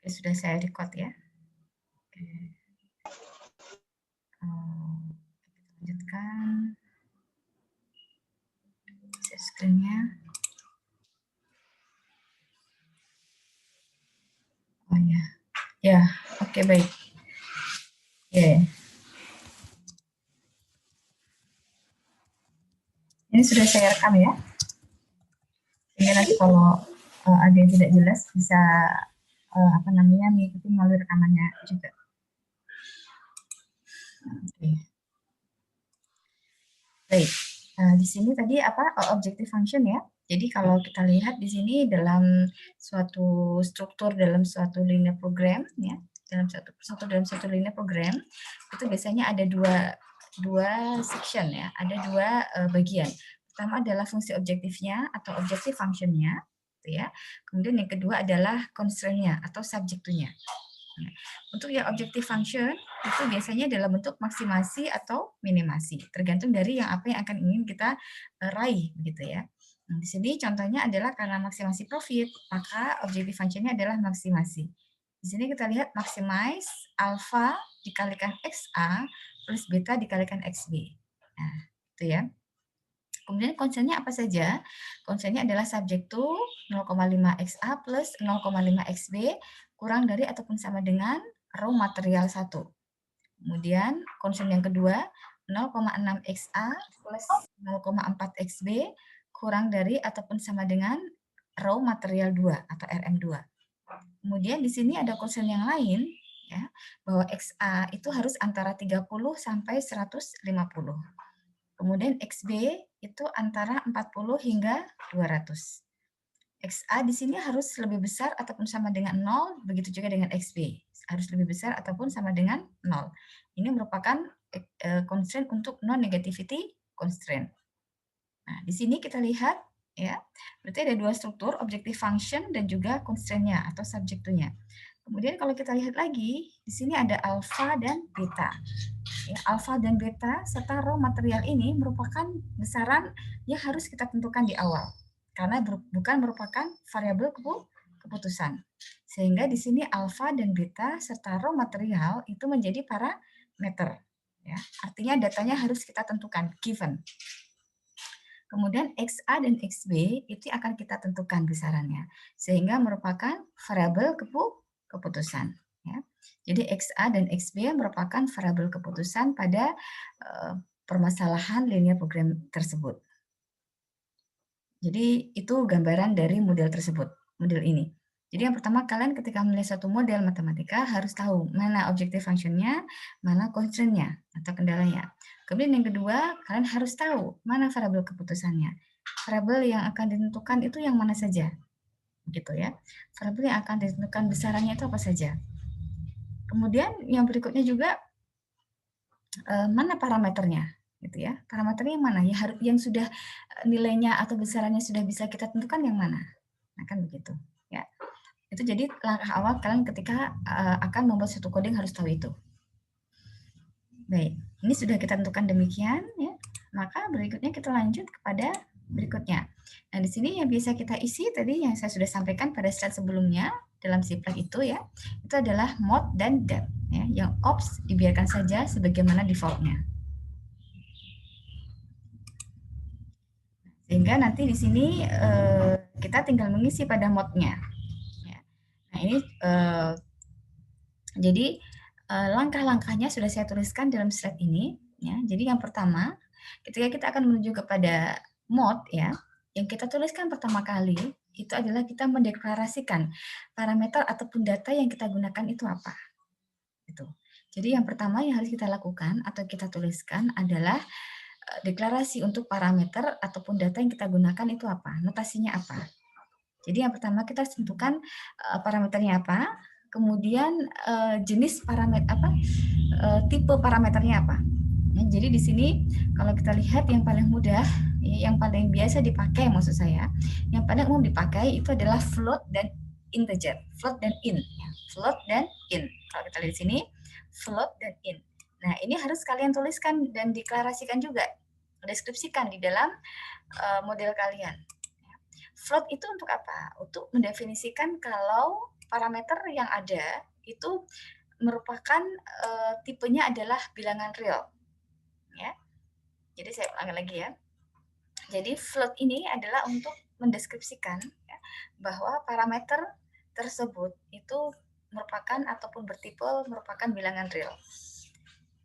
Oke, sudah saya record ya. Oke. Kita lanjutkan share screen-nya. Oh ya, ya, oke baik. Oke. Ini sudah saya rekam ya. Sehingga nanti kalau ada yang tidak jelas bisa mengikuti melalui rekamannya juga. Oke. Baik. Di sini tadi objective function ya. Jadi kalau kita lihat di sini dalam suatu struktur dalam suatu linear program ya, dalam satu linear program itu biasanya ada dua section ya, ada dua bagian. Pertama adalah fungsi objektifnya atau objective functionnya, gitu ya. Kemudian yang kedua adalah constraint-nya atau subject-nya. Untuk yang objective function itu biasanya dalam bentuk maksimasi atau minimasi, tergantung dari apa yang akan ingin kita raih, begitu ya. Nah, di sini contohnya adalah karena maksimasi profit, maka objective function-nya adalah maksimasi. Di sini kita lihat maximize alpha dikalikan XA plus beta dikalikan XB. Nah, itu ya. Kemudian constraint-nya apa saja? Constraint-nya adalah subject to 0,5 XA plus 0,5 XB kurang dari ataupun sama dengan raw material 1. Kemudian constraint yang kedua 0,6 XA plus 0,4 XB kurang dari ataupun sama dengan raw material 2 atau RM2. Kemudian di sini ada constraint yang lain ya, bahwa XA itu harus antara 30 sampai 150. Kemudian XB itu antara 40 hingga 200. XA di sini harus lebih besar ataupun sama dengan 0, begitu juga dengan XB. Harus lebih besar ataupun sama dengan 0. Ini merupakan constraint untuk non-negativity constraint. Nah, di sini kita lihat ya, berarti ada dua struktur, objective function dan juga constraint-nya atau subject-nya. Kemudian kalau kita lihat lagi, di sini ada alpha dan beta. Ya, alfa dan beta serta raw material ini merupakan besaran yang harus kita tentukan di awal karena bukan merupakan variabel keputusan. Sehingga di sini alfa dan beta serta raw material itu menjadi parameter. Ya, artinya datanya harus kita tentukan, given. Kemudian XA dan XB itu akan kita tentukan besarannya, sehingga merupakan variabel keputusan. Ya. Jadi XA dan XB merupakan variabel keputusan pada permasalahan linear program tersebut. Jadi itu gambaran dari model tersebut, model ini. Jadi yang pertama kalian ketika melihat suatu model matematika harus tahu mana objective function-nya, mana constraint-nya atau kendalanya. Kemudian yang kedua, kalian harus tahu mana variabel keputusannya. Variabel yang akan ditentukan itu yang mana saja. Gitu ya. Variabel yang akan ditentukan besarannya itu apa saja. Kemudian yang berikutnya juga mana parameternya gitu ya. Parameternya yang mana? Yang sudah nilainya atau besarannya sudah bisa kita tentukan yang mana? Nah, kan begitu ya. Itu jadi langkah awal kalian ketika akan membuat suatu coding harus tahu itu. Baik, ini sudah kita tentukan demikian ya. Maka berikutnya kita lanjut kepada berikutnya. Nah, di sini yang bisa kita isi tadi yang saya sudah sampaikan pada slide sebelumnya dalam zipline itu ya, itu adalah mode dan depth ya. Yang ops dibiarkan saja sebagaimana defaultnya. Sehingga nanti di sini kita tinggal mengisi pada mode-nya. Nah, ini jadi langkah-langkahnya sudah saya tuliskan dalam slide ini ya. Jadi yang pertama, ketika kita akan menuju kepada mode ya, yang kita tuliskan pertama kali itu adalah kita mendeklarasikan parameter ataupun data yang kita gunakan itu apa. Gitu. Jadi yang pertama yang harus kita lakukan atau kita tuliskan adalah deklarasi untuk parameter ataupun data yang kita gunakan itu apa, notasinya apa. Jadi yang pertama kita harus tentukan parameternya apa, kemudian jenis parameter tipe parameternya apa. Ya, jadi di sini kalau kita lihat yang paling mudah, yang paling biasa dipakai maksud saya, yang paling umum dipakai itu adalah float dan integer, float dan int. Ya. Float dan int. Kalau kita lihat di sini, float dan int. Nah ini harus kalian tuliskan dan deklarasikan juga, deskripsikan di dalam model kalian. Float itu untuk apa? Untuk mendefinisikan kalau parameter yang ada itu merupakan tipenya adalah bilangan real, ya. Jadi saya ulangi lagi ya. Jadi float ini adalah untuk mendeskripsikan ya, bahwa parameter tersebut itu merupakan ataupun bertipe merupakan bilangan real.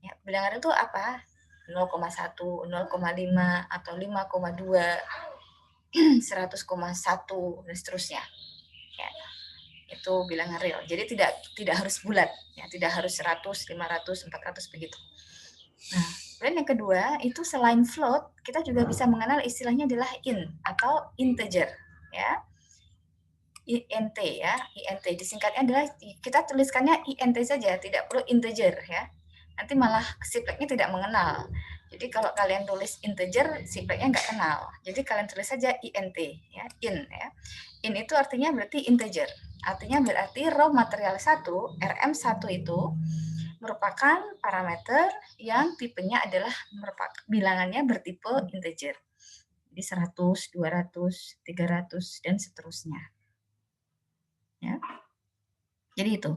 Ya, bilangan real itu apa? 0,1, 0,5 atau 5,2, 100,1 dan seterusnya. Ya, itu bilangan real. Jadi tidak harus bulat, ya, tidak harus 100, 500, 400 begitu. Nah, kemudian yang kedua itu selain float, kita juga bisa mengenal istilahnya adalah int atau integer, ya. int ya, int disingkatnya adalah kita tuliskannya int saja, tidak perlu integer ya. Nanti malah sipleknya tidak mengenal. Jadi kalau kalian tulis integer, sipleknya nggak kenal. Jadi kalian tulis saja int ya, in ya. In itu artinya berarti integer. Artinya berarti raw material 1, RM1 itu merupakan parameter yang tipenya adalah merupakan bilangannya bertipe integer. Jadi 100, 200, 300 dan seterusnya. Ya. Jadi itu.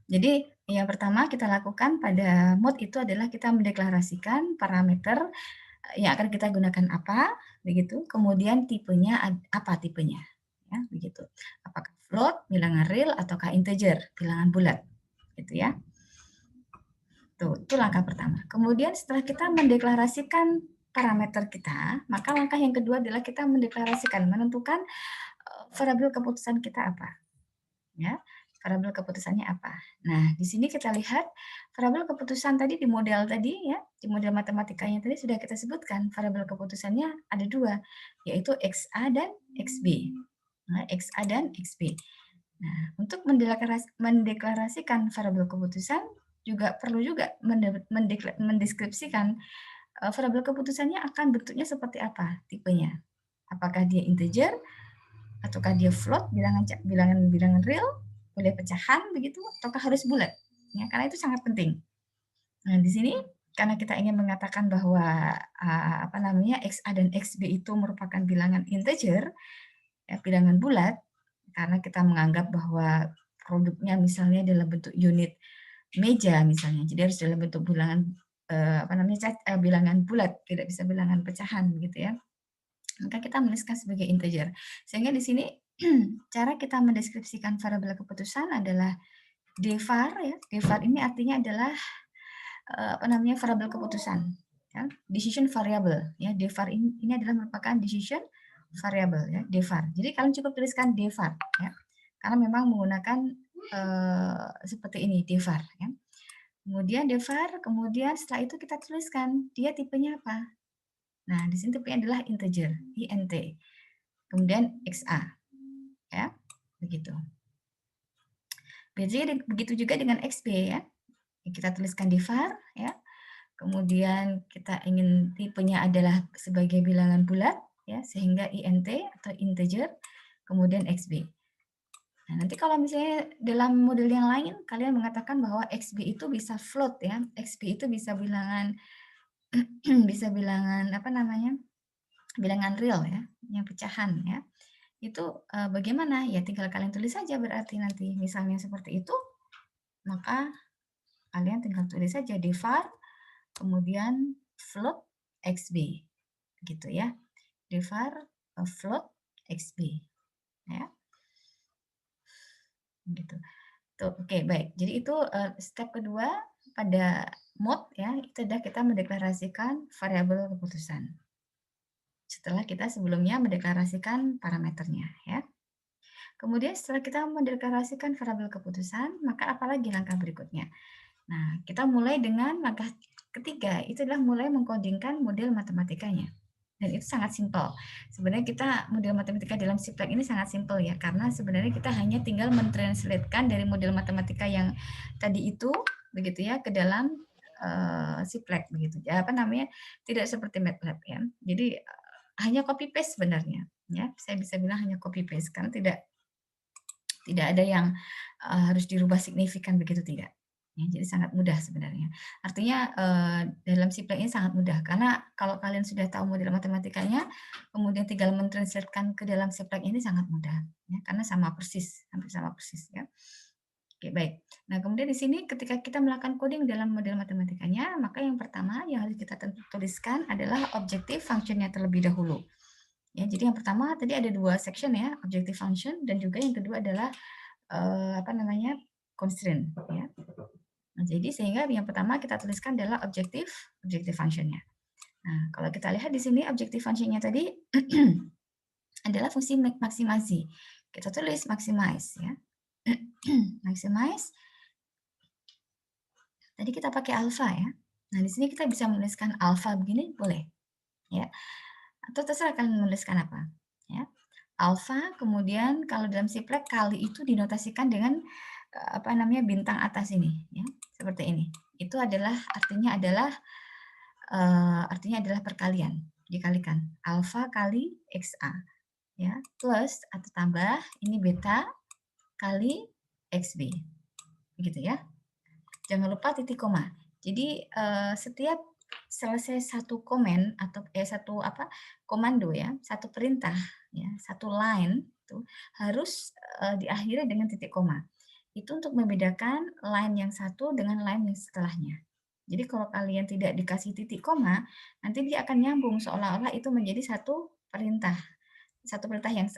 Jadi yang pertama kita lakukan pada mode itu adalah kita mendeklarasikan parameter yang akan kita gunakan apa, begitu. Kemudian tipenya apa tipenya, ya, begitu. Apakah float, bilangan real, ataukah integer, bilangan bulat, gitu ya. Tuh, itu langkah pertama. Kemudian setelah kita mendeklarasikan parameter kita, maka langkah yang kedua adalah kita mendeklarasikan, menentukan variabel keputusan kita apa. Ya, variabel keputusannya apa. Nah, di sini kita lihat variabel keputusan tadi di model tadi ya, di model matematikanya tadi sudah kita sebutkan variabel keputusannya ada dua, yaitu XA dan XB. Nah, XA dan XB. Nah, untuk mendeklarasikan variabel keputusan juga perlu juga mendeskripsikan variabel keputusannya akan bentuknya seperti apa tipenya. Apakah dia integer ataukah dia float, bilangan real, boleh pecahan begitu, ataukah harus bulat? Ya, karena itu sangat penting. Nah, di sini karena kita ingin mengatakan bahwa XA dan XB itu merupakan bilangan integer, ya, bilangan bulat, karena kita menganggap bahwa produknya misalnya dalam bentuk unit meja misalnya, jadi harus dalam bentuk bilangan bilangan bulat, tidak bisa bilangan pecahan gitu ya. Maka kita menuliskan sebagai integer. Sehingga di sini cara kita mendeskripsikan variabel keputusan adalah devar ya. Devar ini artinya adalah variabel keputusan ya. Decision variable ya. Devar ini adalah merupakan decision variable ya, devar. Jadi kalian cukup tuliskan devar ya. Karena memang menggunakan seperti ini devar ya. Kemudian devar, kemudian setelah itu kita tuliskan dia tipenya apa. Nah, di sini tipenya adalah integer, int. Kemudian XA. Ya, begitu. Begitu juga dengan XB ya. Kita tuliskan devar ya. Kemudian kita ingin tipenya adalah sebagai bilangan bulat ya, sehingga int atau integer, kemudian XB. Nah, nanti kalau misalnya dalam model yang lain kalian mengatakan bahwa XB itu bisa float ya. XB itu bisa bilangan bisa bilangan bilangan real ya, yang pecahan ya. Itu bagaimana? Ya tinggal kalian tulis saja berarti nanti misalnya seperti itu, maka kalian tinggal tulis saja devar, kemudian float XB, gitu ya. Devar float XB, ya. Gitu. Tuh, oke, baik. Jadi itu step kedua pada mode ya, itu sudah kita mendeklarasikan variabel keputusan. Setelah kita sebelumnya mendeklarasikan parameternya ya. Kemudian setelah kita mendeklarasikan variabel keputusan, maka apalagi langkah berikutnya? Nah, kita mulai dengan langkah ketiga, itu adalah mulai mengkodingkan model matematikanya. Dan itu sangat simpel. Sebenarnya kita model matematika dalam Siplek ini sangat simpel ya, karena sebenarnya kita hanya tinggal mentranslatekan dari model matematika yang tadi itu, begitu ya, ke dalam Siplek begitu. Ya, tidak seperti MATLAB ya. Jadi hanya copy paste sebenarnya. Ya, saya bisa bilang hanya copy paste karena tidak ada yang harus dirubah signifikan begitu tidak. Ya, jadi sangat mudah sebenarnya. Artinya, dalam Siplek ini sangat mudah, karena kalau kalian sudah tahu model matematikanya, kemudian tinggal mentranslatekan ke dalam Siplek ini sangat mudah, ya, karena sama persis, hampir sama persis, ya. Oke, baik. Nah, kemudian di sini ketika kita melakukan coding dalam model matematikanya, maka yang pertama yang harus kita tuliskan adalah objective function-nya terlebih dahulu. Ya, jadi yang pertama tadi ada 2 section ya, objective function dan juga yang kedua adalah, apa namanya, constraint, ya. Nah, jadi sehingga yang pertama kita tuliskan adalah objective function-nya. Nah, kalau kita lihat di sini objective function-nya tadi adalah fungsi maksimasi. Kita tulis maximize ya. Maximize. Tadi kita pakai alpha ya. Nah, di sini kita bisa menuliskan alpha begini boleh ya. Atau terserah kalian menuliskan apa ya. Alpha kemudian kalau dalam Siplek kali itu dinotasikan dengan apa namanya bintang atas ini ya, seperti ini. Itu adalah artinya adalah perkalian, dikalikan alfa kali XA ya, plus atau tambah ini beta kali XB. Begitu ya. Jangan lupa titik koma. Jadi setiap selesai satu komen atau komando ya, satu perintah ya, satu line itu harus diakhiri dengan titik koma. Itu untuk membedakan line yang satu dengan line yang setelahnya. Jadi kalau kalian tidak dikasih titik koma, nanti dia akan nyambung seolah-olah itu menjadi satu perintah yang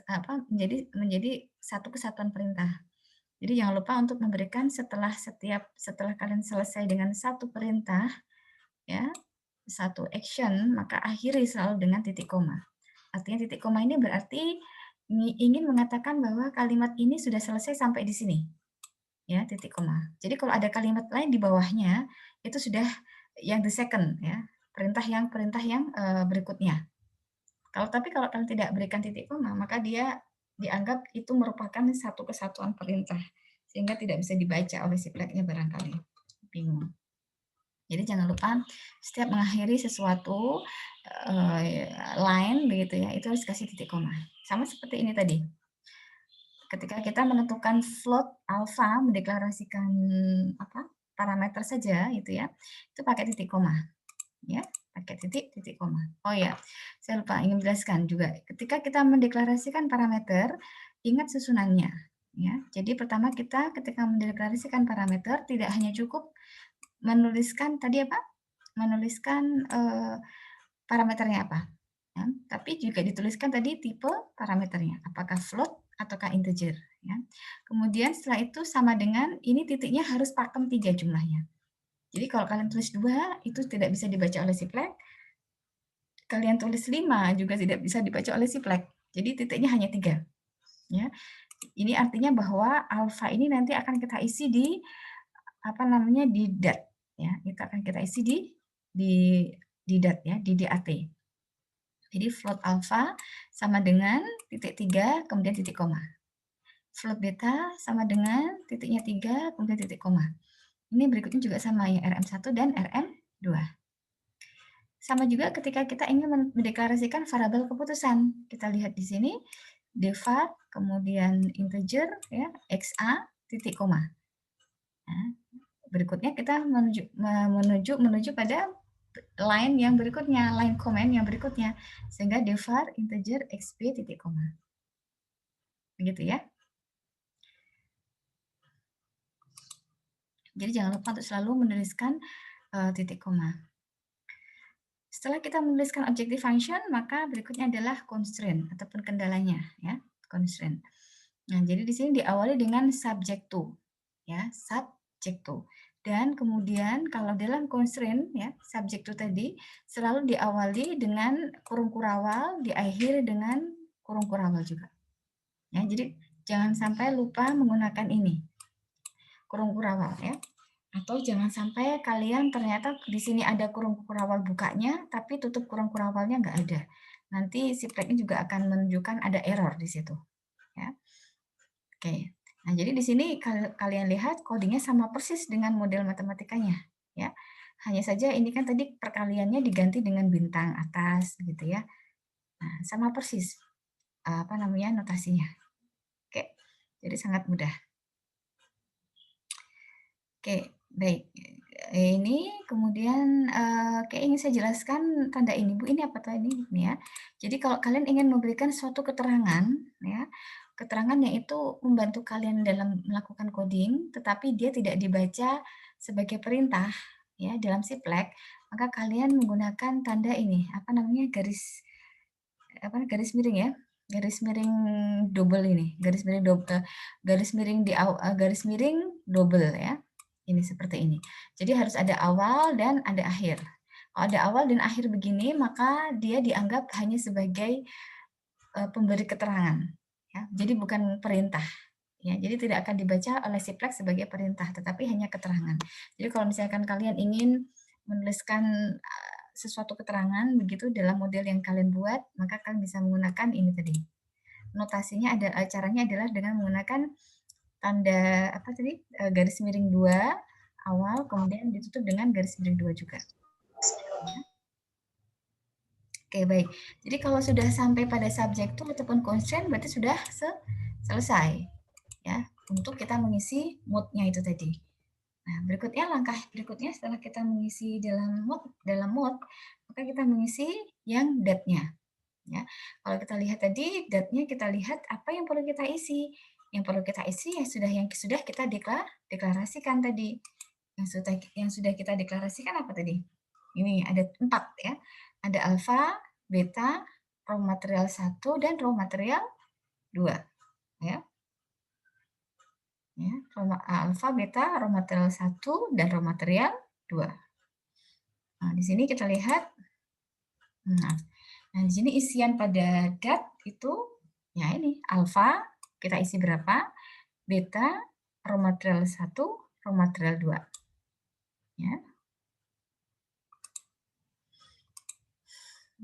menjadi satu kesatuan perintah. Jadi jangan lupa untuk memberikan setelah kalian selesai dengan satu perintah, ya, satu action, maka akhiri selalu dengan titik koma. Artinya titik koma ini berarti ingin mengatakan bahwa kalimat ini sudah selesai sampai di sini. Ya, titik koma. Jadi kalau ada kalimat lain di bawahnya, itu sudah yang the second ya, perintah yang berikutnya. Tapi kalau kalian tidak berikan titik koma, maka dia dianggap itu merupakan satu kesatuan perintah, sehingga tidak bisa dibaca oleh si pleknya barangkali. Bingung. Jadi jangan lupa setiap mengakhiri sesuatu line begitu ya, itu harus kasih titik koma. Sama seperti ini tadi. Ketika kita menentukan float alpha, mendeklarasikan parameter saja gitu ya, itu pakai titik koma. Ya, pakai titik koma. Oh ya, saya lupa ingin menjelaskan juga. Ketika kita mendeklarasikan parameter, ingat susunannya. Ya, jadi pertama kita ketika mendeklarasikan parameter tidak hanya cukup menuliskan tadi menuliskan parameternya apa, ya, tapi juga dituliskan tadi tipe parameternya, apakah float ataukah integer. Ya. Kemudian setelah itu sama dengan ini titiknya harus pakem 3 jumlahnya. Jadi kalau kalian tulis 2, itu tidak bisa dibaca oleh si plek. Kalian tulis 5 juga tidak bisa dibaca oleh si plek. Jadi titiknya hanya 3. Ya. Ini artinya bahwa alfa ini nanti akan kita isi di di dat ya. Itu akan kita isi di dat ya, di DAT. Jadi float alfa sama dengan titik 3 kemudian titik koma. Float beta sama dengan titiknya 3 kemudian titik koma. Ini berikutnya juga sama yang RM1 dan RM2. Sama juga ketika kita ingin mendeklarasikan variabel keputusan. Kita lihat di sini deva kemudian integer ya XA titik koma. Nah, berikutnya kita menuju pada line yang berikutnya, line comment yang berikutnya, sehingga devar integer xp titik koma. Begitu ya. Jadi jangan lupa untuk selalu menuliskan titik koma. Setelah kita menuliskan objective function, maka berikutnya adalah constraint ataupun kendalanya, ya, constraint. Nah, jadi di sini diawali dengan subject to, ya, subject to. Dan kemudian kalau dalam constraint, ya, subject to tadi selalu diawali dengan kurung kurawal, diakhiri dengan kurung kurawal juga. Ya, jadi jangan sampai lupa menggunakan ini, kurung kurawal, ya. Atau jangan sampai kalian ternyata di sini ada kurung kurawal bukanya, tapi tutup kurung kurawalnya nggak ada. Nanti si pleknya juga akan menunjukkan ada error di situ. Ya. Oke. Nah, jadi di sini kalian lihat codingnya sama persis dengan model matematikanya. Ya. Hanya saja ini kan tadi perkaliannya diganti dengan bintang atas, gitu ya. Nah, sama persis notasinya. Oke. Jadi sangat mudah. Oke. Baik, ini kemudian, kayak ingin saya jelaskan tanda ini, Bu, ini apa tuh ini ya. Jadi kalau kalian ingin memberikan suatu keterangan ya, keterangan yang itu membantu kalian dalam melakukan coding, tetapi dia tidak dibaca sebagai perintah ya dalam Siplek, maka kalian menggunakan tanda ini, apa namanya, garis miring ya, garis miring double ini, garis miring garis miring double ya. Ini seperti ini. Jadi harus ada awal dan ada akhir. Kalau ada awal dan akhir begini, maka dia dianggap hanya sebagai pemberi keterangan. Ya. Jadi bukan perintah. Ya, jadi tidak akan dibaca oleh Siplek sebagai perintah, tetapi hanya keterangan. Jadi kalau misalkan kalian ingin menuliskan sesuatu keterangan begitu dalam model yang kalian buat, maka kalian bisa menggunakan ini tadi. Notasinya caranya adalah dengan menggunakan tanda apa tadi, garis miring 2 awal, kemudian ditutup dengan garis miring 2 juga. Ya. Oke, baik. Jadi kalau sudah sampai pada subjectum ataupun constraint berarti sudah selesai ya untuk kita mengisi mood-nya itu tadi. Nah, berikutnya langkah berikutnya setelah kita mengisi dalam mode, maka kita mengisi yang date-nya. Ya, kalau kita lihat tadi date-nya kita lihat apa yang perlu kita isi. Yang perlu kita isi yang sudah kita deklarasikan tadi. Yang sudah kita deklarasikan apa tadi? Ini ada 4 ya. Ada alfa, beta, raw material 1 dan raw material 2 ya. Ya, alfa, beta, raw material 1 dan raw material 2. Nah, di sini kita lihat Nah, di sini isian pada dat itu ya ini alfa kita isi berapa, beta raw material 1, raw material 2. Ya.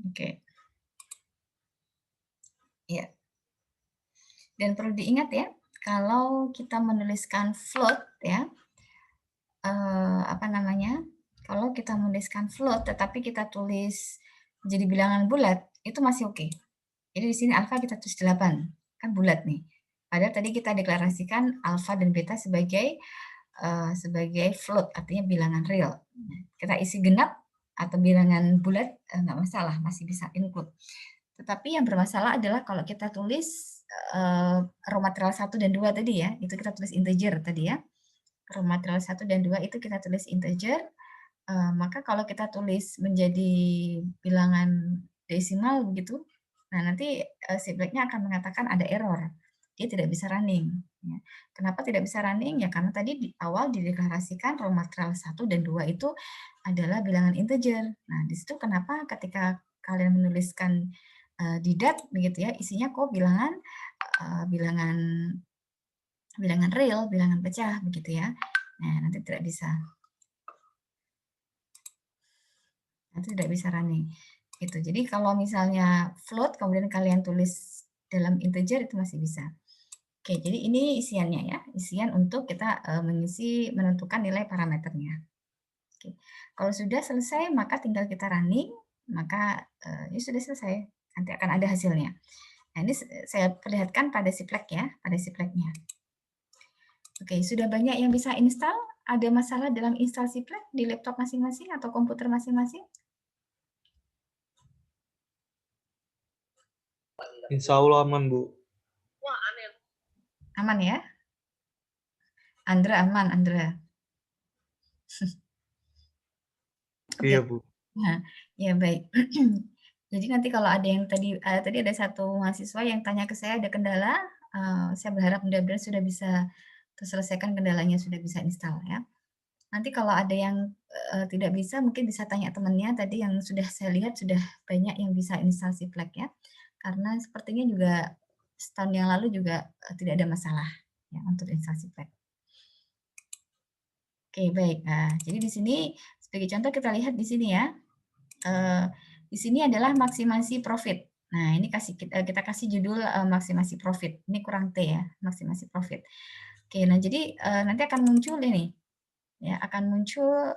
Oke. Ya. Dan perlu diingat ya, kalau kita menuliskan float ya, apa namanya? Kalau kita menuliskan float tetapi kita tulis jadi bilangan bulat, itu masih oke. Jadi di sini alfa kita tulis 8, kan bulat nih. Padahal tadi kita deklarasikan alfa dan beta sebagai float, artinya bilangan real. Kita isi genap atau bilangan bulat nggak masalah, masih bisa include. Tetapi yang bermasalah adalah kalau kita tulis raw material 1 dan 2 tadi ya, itu kita tulis integer tadi ya. Raw material 1 dan 2 itu kita tulis integer, maka kalau kita tulis menjadi bilangan desimal begitu, nah nanti Sipleknya akan mengatakan ada error, dia tidak bisa running. Ya. Kenapa tidak bisa running? Ya karena tadi di awal dideklarasikan raw material 1 dan 2 itu adalah bilangan integer. Nah di situ kenapa ketika kalian menuliskan di dat begitu ya, isinya kok bilangan real, bilangan pecah begitu ya. Nah nanti tidak bisa. Nanti tidak bisa running. Gitu. Jadi kalau misalnya float kemudian kalian tulis dalam integer itu masih bisa. Oke, jadi ini isiannya ya, isian untuk kita menentukan nilai parameternya. Oke. Kalau sudah selesai maka tinggal kita running, maka ini sudah selesai. Nanti akan ada hasilnya. Nah, ini saya perlihatkan pada Siplek ya, pada Sipleknya. Oke, sudah banyak yang bisa install? Ada masalah dalam install Siplek di laptop masing-masing atau komputer masing-masing? Insya Allah aman, Bu. Aman ya? Andra aman, Andra. Iya, Bu. Nah, ya baik. Jadi nanti kalau ada yang tadi ada satu mahasiswa yang tanya ke saya ada kendala, saya berharap mudah-mudahan sudah bisa terselesaikan kendalanya, sudah bisa install ya. Nanti kalau ada yang tidak bisa mungkin bisa tanya temannya tadi yang sudah saya lihat sudah banyak yang bisa install Siplek ya. Karena sepertinya juga setahun yang lalu juga tidak ada masalah ya untuk install Siplek. Oke, baik. Nah, jadi di sini sebagai contoh kita lihat di sini ya. Di sini adalah maksimasi profit. Nah, ini kita kasih judul maksimasi profit. Ini kurang T ya, maksimasi profit. Oke, nah jadi nanti akan muncul ini. Ya, akan muncul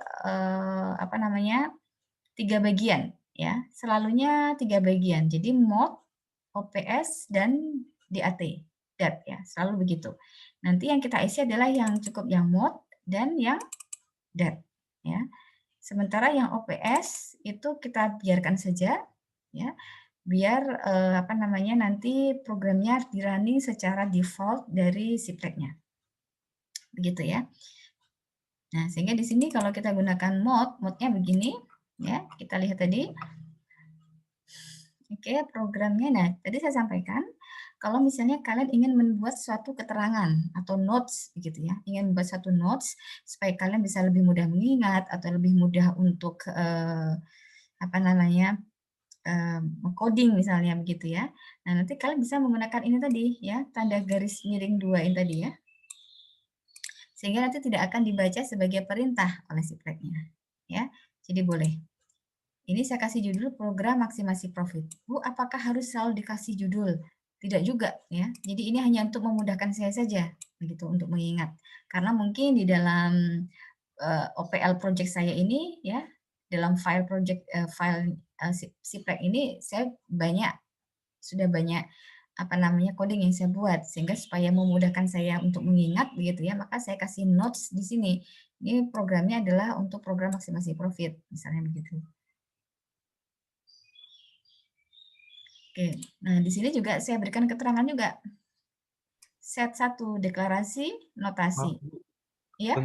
apa namanya? 3 bagian ya. Selalunya 3 bagian. Jadi mod, OPS dan DAT. Ya, selalu begitu. Nanti yang kita isi adalah yang cukup yang mod dan yang that, ya. Sementara yang OPS itu kita biarkan saja, ya, biar apa namanya, nanti programnya di-running secara default dari Siplek-nya. Begitu ya. Nah, sehingga di sini kalau kita gunakan mode-nya begini, ya, kita lihat tadi. Oke, programnya. Nah, tadi saya sampaikan, kalau misalnya kalian ingin membuat suatu keterangan atau notes, begitu ya, ingin membuat satu notes supaya kalian bisa lebih mudah mengingat atau lebih mudah untuk apa namanya, coding misalnya begitu ya. Nah, nanti kalian bisa menggunakan ini tadi ya, tanda garis miring 2 ini tadi ya. Sehingga nanti tidak akan dibaca sebagai perintah oleh si Siplek-nya. Ya. Jadi boleh. Ini saya kasih judul program maksimasi profit. Bu, apakah harus selalu dikasih judul? Tidak juga ya. Jadi ini hanya untuk memudahkan saya saja begitu untuk mengingat. Karena mungkin di dalam OPL project saya ini ya, dalam file project file Siplek ini saya sudah banyak apa namanya coding yang saya buat sehingga supaya memudahkan saya untuk mengingat begitu ya, maka saya kasih notes di sini. Ini programnya adalah untuk program maksimasi profit misalnya begitu. Oke, nah di sini juga saya berikan keterangan juga. Set 1, deklarasi, notasi. Ya?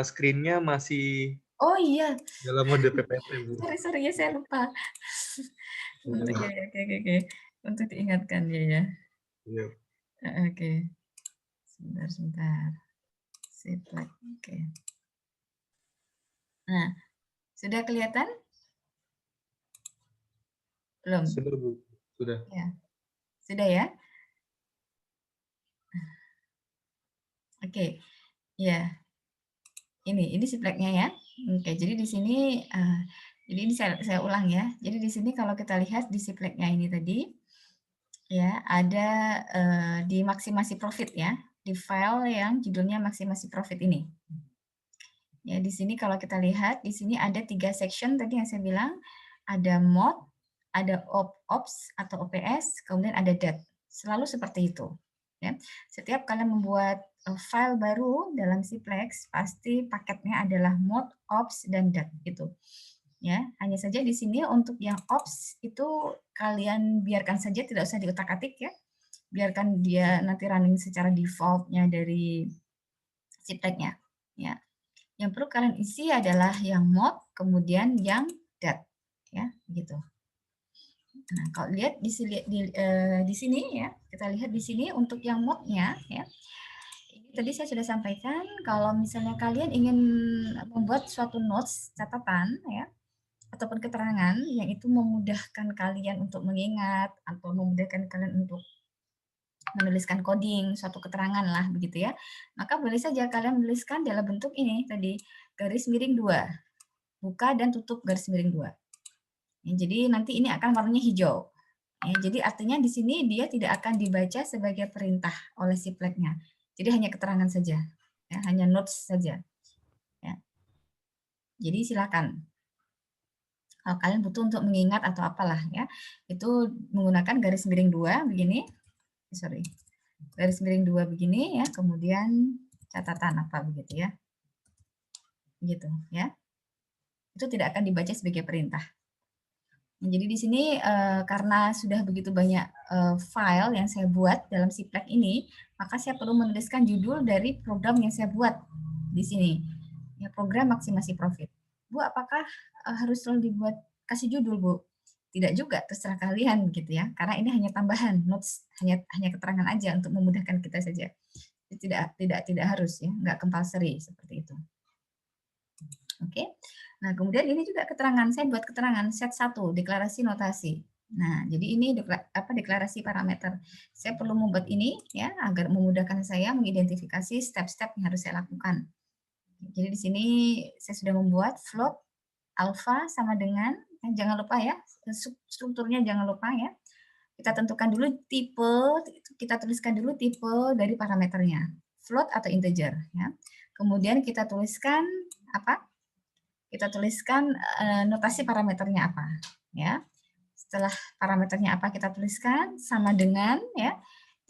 Screen-nya masih Oh iya. dalam mode PPT, Bu. Sorry ya saya lupa. Ya, ya, oke. Untuk diingatkan ya. Iya. Oke. Sebentar. Siplek. Oke. Nah, sudah kelihatan? Belum? Sudah, Bu. Sudah. Ya. Sudah ya? Oke. Ya. Ini Sipleknya ya. Oke, jadi di sini jadi ini saya ulang ya. Jadi di sini kalau kita lihat di Sipleknya ini tadi ya, ada di maksimasi profit ya, di file yang judulnya maksimasi profit ini. Ya, di sini kalau kita lihat, di sini ada 3 section tadi yang saya bilang, ada mode, ada ops atau OPS, kemudian ada dat. Selalu seperti itu. Ya. Setiap kalian membuat file baru dalam Cplex, pasti paketnya adalah mode, ops, dan dat gitu. Ya, hanya saja di sini untuk yang ops itu kalian biarkan saja, tidak usah diutak-atik ya. Biarkan dia nanti running secara default-nya dari Cplex-nya. Ya. Yang perlu kalian isi adalah yang mode, kemudian yang dat, ya, gitu. Nah, kalau lihat di sini ya, kita lihat di sini untuk yang mode-nya ya. Tadi saya sudah sampaikan kalau misalnya kalian ingin membuat suatu notes catatan ya ataupun keterangan yang itu memudahkan kalian untuk mengingat atau memudahkan kalian untuk menuliskan coding suatu keterangan lah begitu ya. Maka boleh saja kalian menuliskan dalam bentuk ini tadi garis miring 2. Buka dan tutup garis miring 2. Ya, jadi nanti ini akan warnanya hijau. Ya, jadi artinya di sini dia tidak akan dibaca sebagai perintah oleh si Siplek-nya. Jadi hanya keterangan saja, ya, hanya notes saja. Ya. Jadi silakan. Kalau kalian butuh untuk mengingat atau apalah ya, itu menggunakan garis miring 2 begini. Sorry. Garis miring 2 begini ya, kemudian catatan apa begitu ya. Gitu ya. Itu tidak akan dibaca sebagai perintah. Jadi di sini karena sudah begitu banyak file yang saya buat dalam Siplek ini, maka saya perlu menuliskan judul dari program yang saya buat di sini. Ya, program maksimasi profit. Bu, apakah harus selalu dibuat kasih judul, Bu? Tidak juga, terserah kalian gitu ya. Karena ini hanya tambahan notes, hanya keterangan aja untuk memudahkan kita saja. Tidak harus ya, nggak compulsory seperti itu. Oke. Nah, kemudian ini juga keterangan, saya buat keterangan set 1, deklarasi notasi. Nah, jadi ini deklarasi parameter. Saya perlu membuat ini ya agar memudahkan saya mengidentifikasi step-step yang harus saya lakukan. Jadi di sini saya sudah membuat float alpha sama dengan jangan lupa ya, strukturnya jangan lupa ya. Kita tentukan dulu tipe, kita tuliskan dulu tipe dari parameternya. Float atau integer ya. Kemudian kita tuliskan apa? Kita tuliskan notasi parameternya apa ya. Setelah parameternya apa kita tuliskan sama dengan ya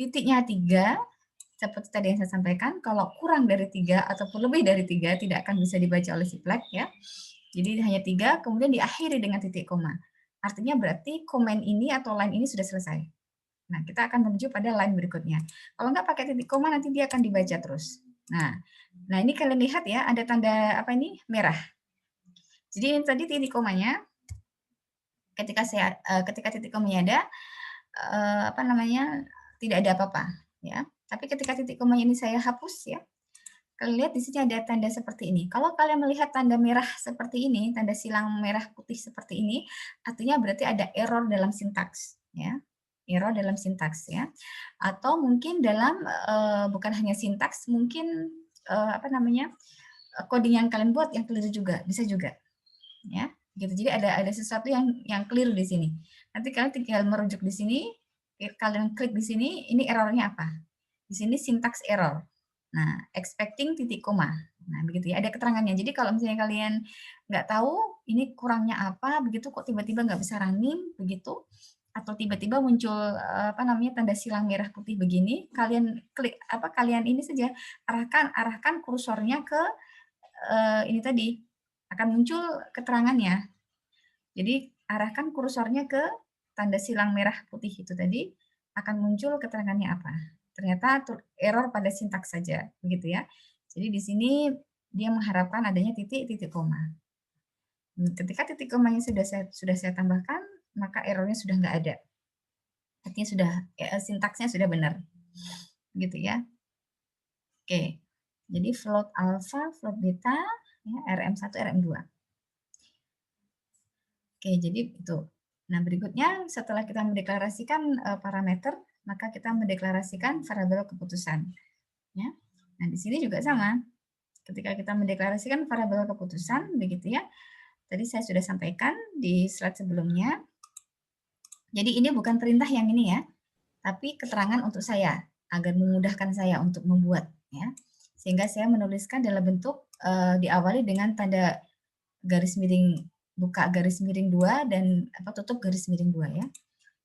titiknya 3 seperti tadi yang saya sampaikan, kalau kurang dari 3 ataupun lebih dari 3 tidak akan bisa dibaca oleh si flag ya. Jadi hanya 3, kemudian diakhiri dengan titik koma. Artinya berarti komen ini atau line ini sudah selesai. Nah, kita akan menuju pada line berikutnya. Kalau nggak pakai titik koma, nanti dia akan dibaca terus. Nah ini kalian lihat ya, ada tanda apa ini? Merah. Jadi ini tadi titik komanya, ketika titik komanya ada, apa namanya, tidak ada apa-apa ya. Tapi ketika titik koma ini saya hapus ya, kalian lihat di sini ada tanda seperti ini. Kalau kalian melihat tanda merah seperti ini, tanda silang merah putih seperti ini, artinya berarti ada error dalam sintaks ya. Error dalam sintaks ya. Atau mungkin dalam bukan hanya sintaks, mungkin apa namanya? Coding yang kalian buat yang keliru juga, bisa juga. Ya. Gitu. Jadi ada sesuatu yang keliru di sini. Nanti kalian tinggal merujuk di sini, kalian klik di sini, ini errornya apa? Di sini syntax error. Nah, expecting titik koma. Nah, begitu ya. Ada keterangannya. Jadi kalau misalnya kalian nggak tahu ini kurangnya apa, begitu kok tiba-tiba nggak bisa running, begitu, atau tiba-tiba muncul apa namanya tanda silang merah putih begini, kalian klik apa kalian ini saja arahkan kursornya ke ini tadi akan muncul keterangannya. Jadi arahkan kursornya ke tanda silang merah putih itu tadi, akan muncul keterangannya apa. Ternyata error pada sintaks saja, begitu ya. Jadi di sini dia mengharapkan adanya titik koma. Ketika titik komanya sudah saya tambahkan, maka errornya sudah nggak ada. Artinya sudah sintaksnya sudah benar, gitu ya. Oke, jadi float alpha, float beta, ya, RM1, RM2. Oke, jadi itu. Nah, berikutnya setelah kita mendeklarasikan parameter, maka kita mendeklarasikan variabel keputusan. Ya. Nah, di sini juga sama. Ketika kita mendeklarasikan variabel keputusan, begitu ya. Tadi saya sudah sampaikan di slide sebelumnya. Jadi ini bukan perintah yang ini ya, tapi keterangan untuk saya agar memudahkan saya untuk membuat ya. Sehingga saya menuliskan dalam bentuk diawali dengan tanda garis miring buka garis miring 2 dan tutup garis miring 2 ya.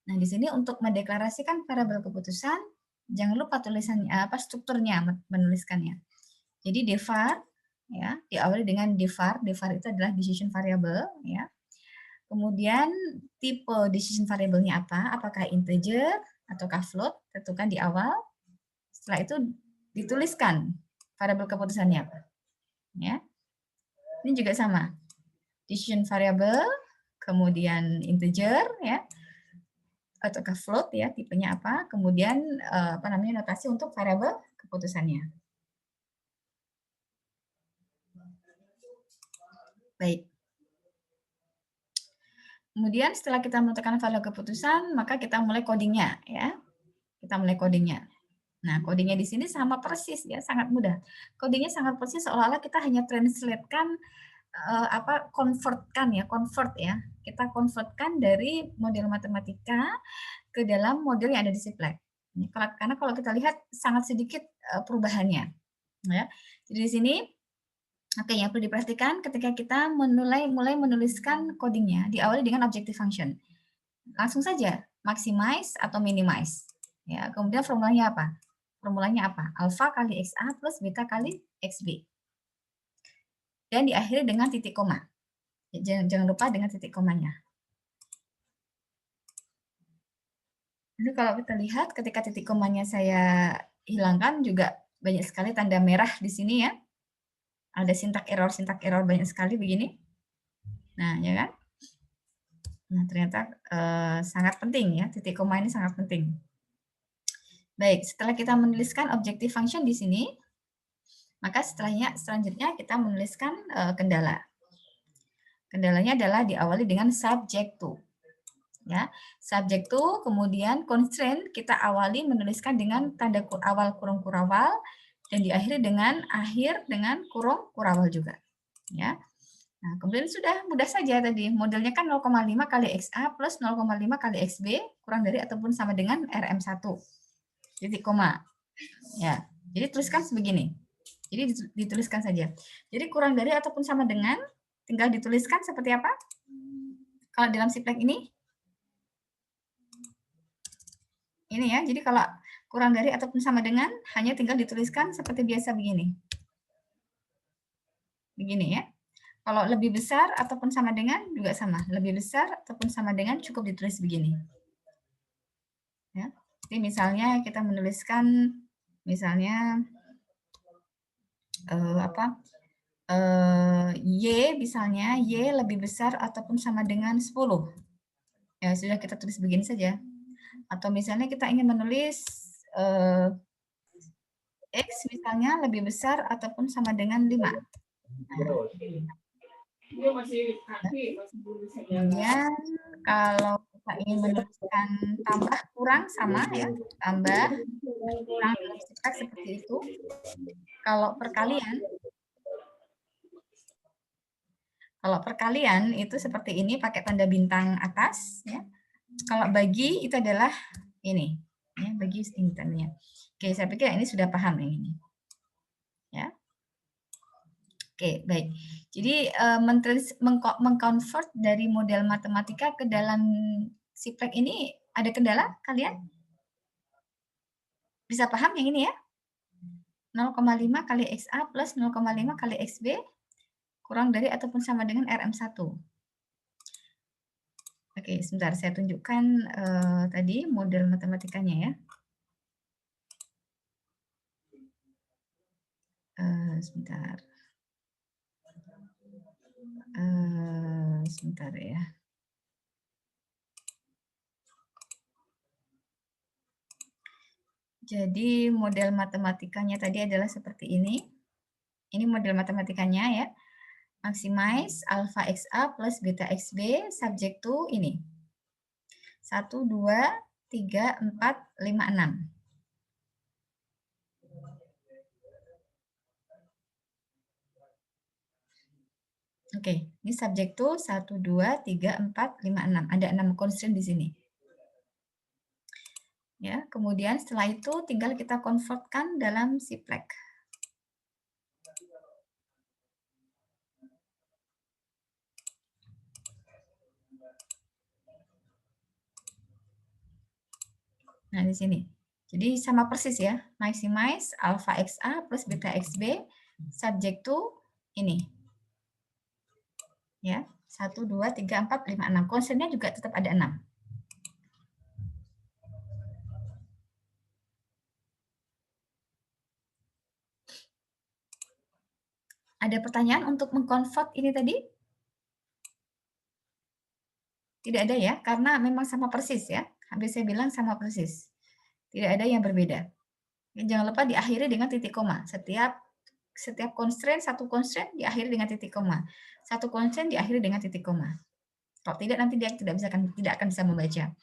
Nah, di sini untuk mendeklarasikan variabel keputusan jangan lupa tulisannya strukturnya menuliskannya. Jadi devar ya, diawali dengan devar. Devar itu adalah decision variable ya. Kemudian tipe decision variable-nya apa? Apakah integer ataukah float? Tentukan di awal. Setelah itu dituliskan variabel keputusannya apa. Ya. Ini juga sama. Decision variable, kemudian integer ya. Ataukah float ya, tipenya apa? Kemudian notasi untuk variabel keputusannya. Baik. Kemudian setelah kita menentukan variabel keputusan, maka kita mulai codingnya ya. Kita mulai codingnya. Nah, codingnya di sini sama persis ya, sangat mudah. Codingnya sangat persis seolah-olah kita hanya translate-kan convert ya. Kita convertkan dari model matematika ke dalam model yang ada di Siplek. Karena kalau kita lihat sangat sedikit perubahannya. Ya. Jadi di sini oke, yang perlu diperhatikan ketika kita mulai menuliskan codingnya diawali dengan objective function. Langsung saja maximize atau minimize. Ya, kemudian formulanya apa? Formulanya apa? Alpha kali XA plus beta kali XB. Dan diakhiri dengan titik koma. Jangan lupa dengan titik komanya. Jadi kalau kita lihat ketika titik komanya saya hilangkan juga banyak sekali tanda merah di sini ya. Ada syntax error banyak sekali begini. Nah, ya kan? Nah, ternyata sangat penting ya, titik koma ini sangat penting. Baik, setelah kita menuliskan objective function di sini, maka selanjutnya kita menuliskan kendala. Kendalanya adalah diawali dengan subject to. Ya, subject to, kemudian constraint kita awali menuliskan dengan tanda awal kurung kurawal dan diakhiri dengan akhir dengan kurung kurawal juga. Ya. Nah, kemudian sudah mudah saja tadi. Modelnya kan 0,5 kali XA plus 0,5 kali XB kurang dari ataupun sama dengan RM1. Titik koma. Ya. Jadi tuliskan sebegini. Jadi dituliskan saja. Jadi kurang dari ataupun sama dengan tinggal dituliskan seperti apa? Kalau dalam Siplek ini ya. Jadi kalau kurang dari ataupun sama dengan, hanya tinggal dituliskan seperti biasa begini. Begini ya. Kalau lebih besar ataupun sama dengan, juga sama. Lebih besar ataupun sama dengan, cukup ditulis begini. Ya. Jadi misalnya kita menuliskan, misalnya, Y misalnya, Y lebih besar ataupun sama dengan 10. Ya sudah kita tulis begini saja. Atau misalnya kita ingin menulis X misalnya lebih besar ataupun sama dengan 5. Kemudian kalau kita ingin menuliskan tambah kurang sama ya, tambah kurang dalam sifat seperti itu. Kalau perkalian itu seperti ini pakai tanda bintang atas ya. Kalau bagi itu adalah ini ya, bagi instannya. Oke, saya pikir ini sudah paham yang ini. Ya. Oke, baik. Jadi mengconvert dari model matematika ke dalam Siplek ini ada kendala kalian? Bisa paham yang ini ya? 0,5 kali XA plus 0,5 kali XB kurang dari ataupun sama dengan RM1. Oke, sebentar saya tunjukkan tadi model matematikanya ya. Sebentar. Sebentar ya. Jadi model matematikanya tadi adalah seperti ini. Ini model matematikanya ya. Maximize alpha XA plus beta XB subject to ini. 1, 2, 3, 4, 5, 6. Oke, ini subject to 1, 2, 3, 4, 5, 6. Ada 6 constraint di sini. Ya, kemudian setelah itu tinggal kita convertkan dalam Siplek. Nah, di sini. Jadi sama persis ya. Maximize alpha XA plus beta XB subject to ini. Ya, 1, 2, 3, 4, 5, 6. Constraint-nya juga tetap ada 6. Ada pertanyaan untuk mengconvert ini tadi? Tidak ada ya, karena memang sama persis ya. Hampir saya bilang sama persis. Tidak ada yang berbeda. Jangan lupa diakhiri dengan titik koma. Setiap constraint, satu constraint diakhiri dengan titik koma. Satu constraint diakhiri dengan titik koma. Kalau tidak, nanti dia tidak akan bisa membaca.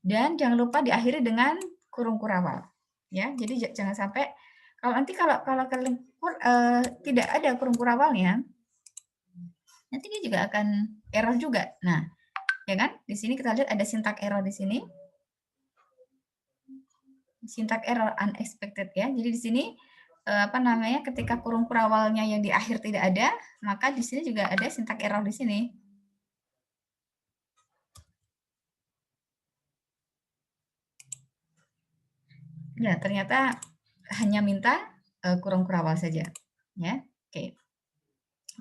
Dan jangan lupa diakhiri dengan kurung kurawal. Ya, jadi jangan sampai kalau kalian tidak ada kurung kurawalnya, nanti dia juga akan error juga. Nah, ya kan? Di sini kita lihat ada syntax error di sini. Syntax error unexpected ya. Jadi di sini ketika kurung kurawalnya yang di akhir tidak ada, maka di sini juga ada syntax error di sini. Ya, ternyata hanya minta kurung kurawal saja. Ya, oke.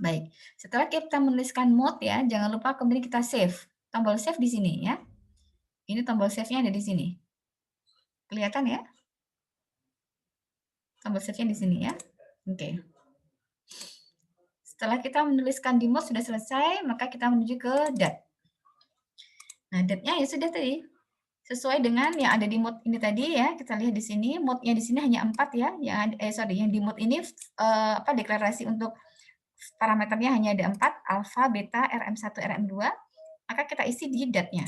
Baik, setelah kita menuliskan mode ya, jangan lupa kemudian kita save. Tombol save di sini ya. Ini tombol save-nya ada di sini. Kelihatan ya? Tombol save-nya di sini ya. Oke. Setelah kita menuliskan di mode sudah selesai, maka kita menuju ke dat. Nah, dat-nya ya sudah tadi. Sesuai dengan yang ada di mode ini tadi ya, kita lihat di sini, mode-nya di sini hanya 4 ya. Yang di mode ini deklarasi untuk parameternya hanya ada 4, alfa, beta, RM1, RM2. Maka kita isi di dat-nya.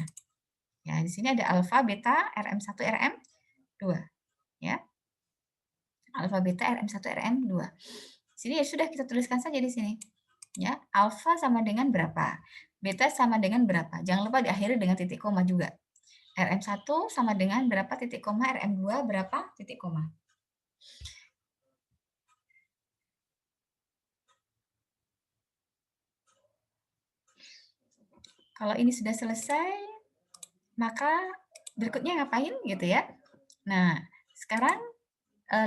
Ya, di sini ada alfa, beta, RM1, RM2. Ya. Alfa, beta, RM1, RM2. Di sini ya sudah kita tuliskan saja di sini. Ya, alfa sama dengan berapa? Beta sama dengan berapa? Jangan lupa diakhiri dengan titik koma juga. RM1 sama dengan berapa titik koma, RM2 berapa titik koma. Kalau ini sudah selesai, maka berikutnya ngapain gitu ya. Nah, Sekarang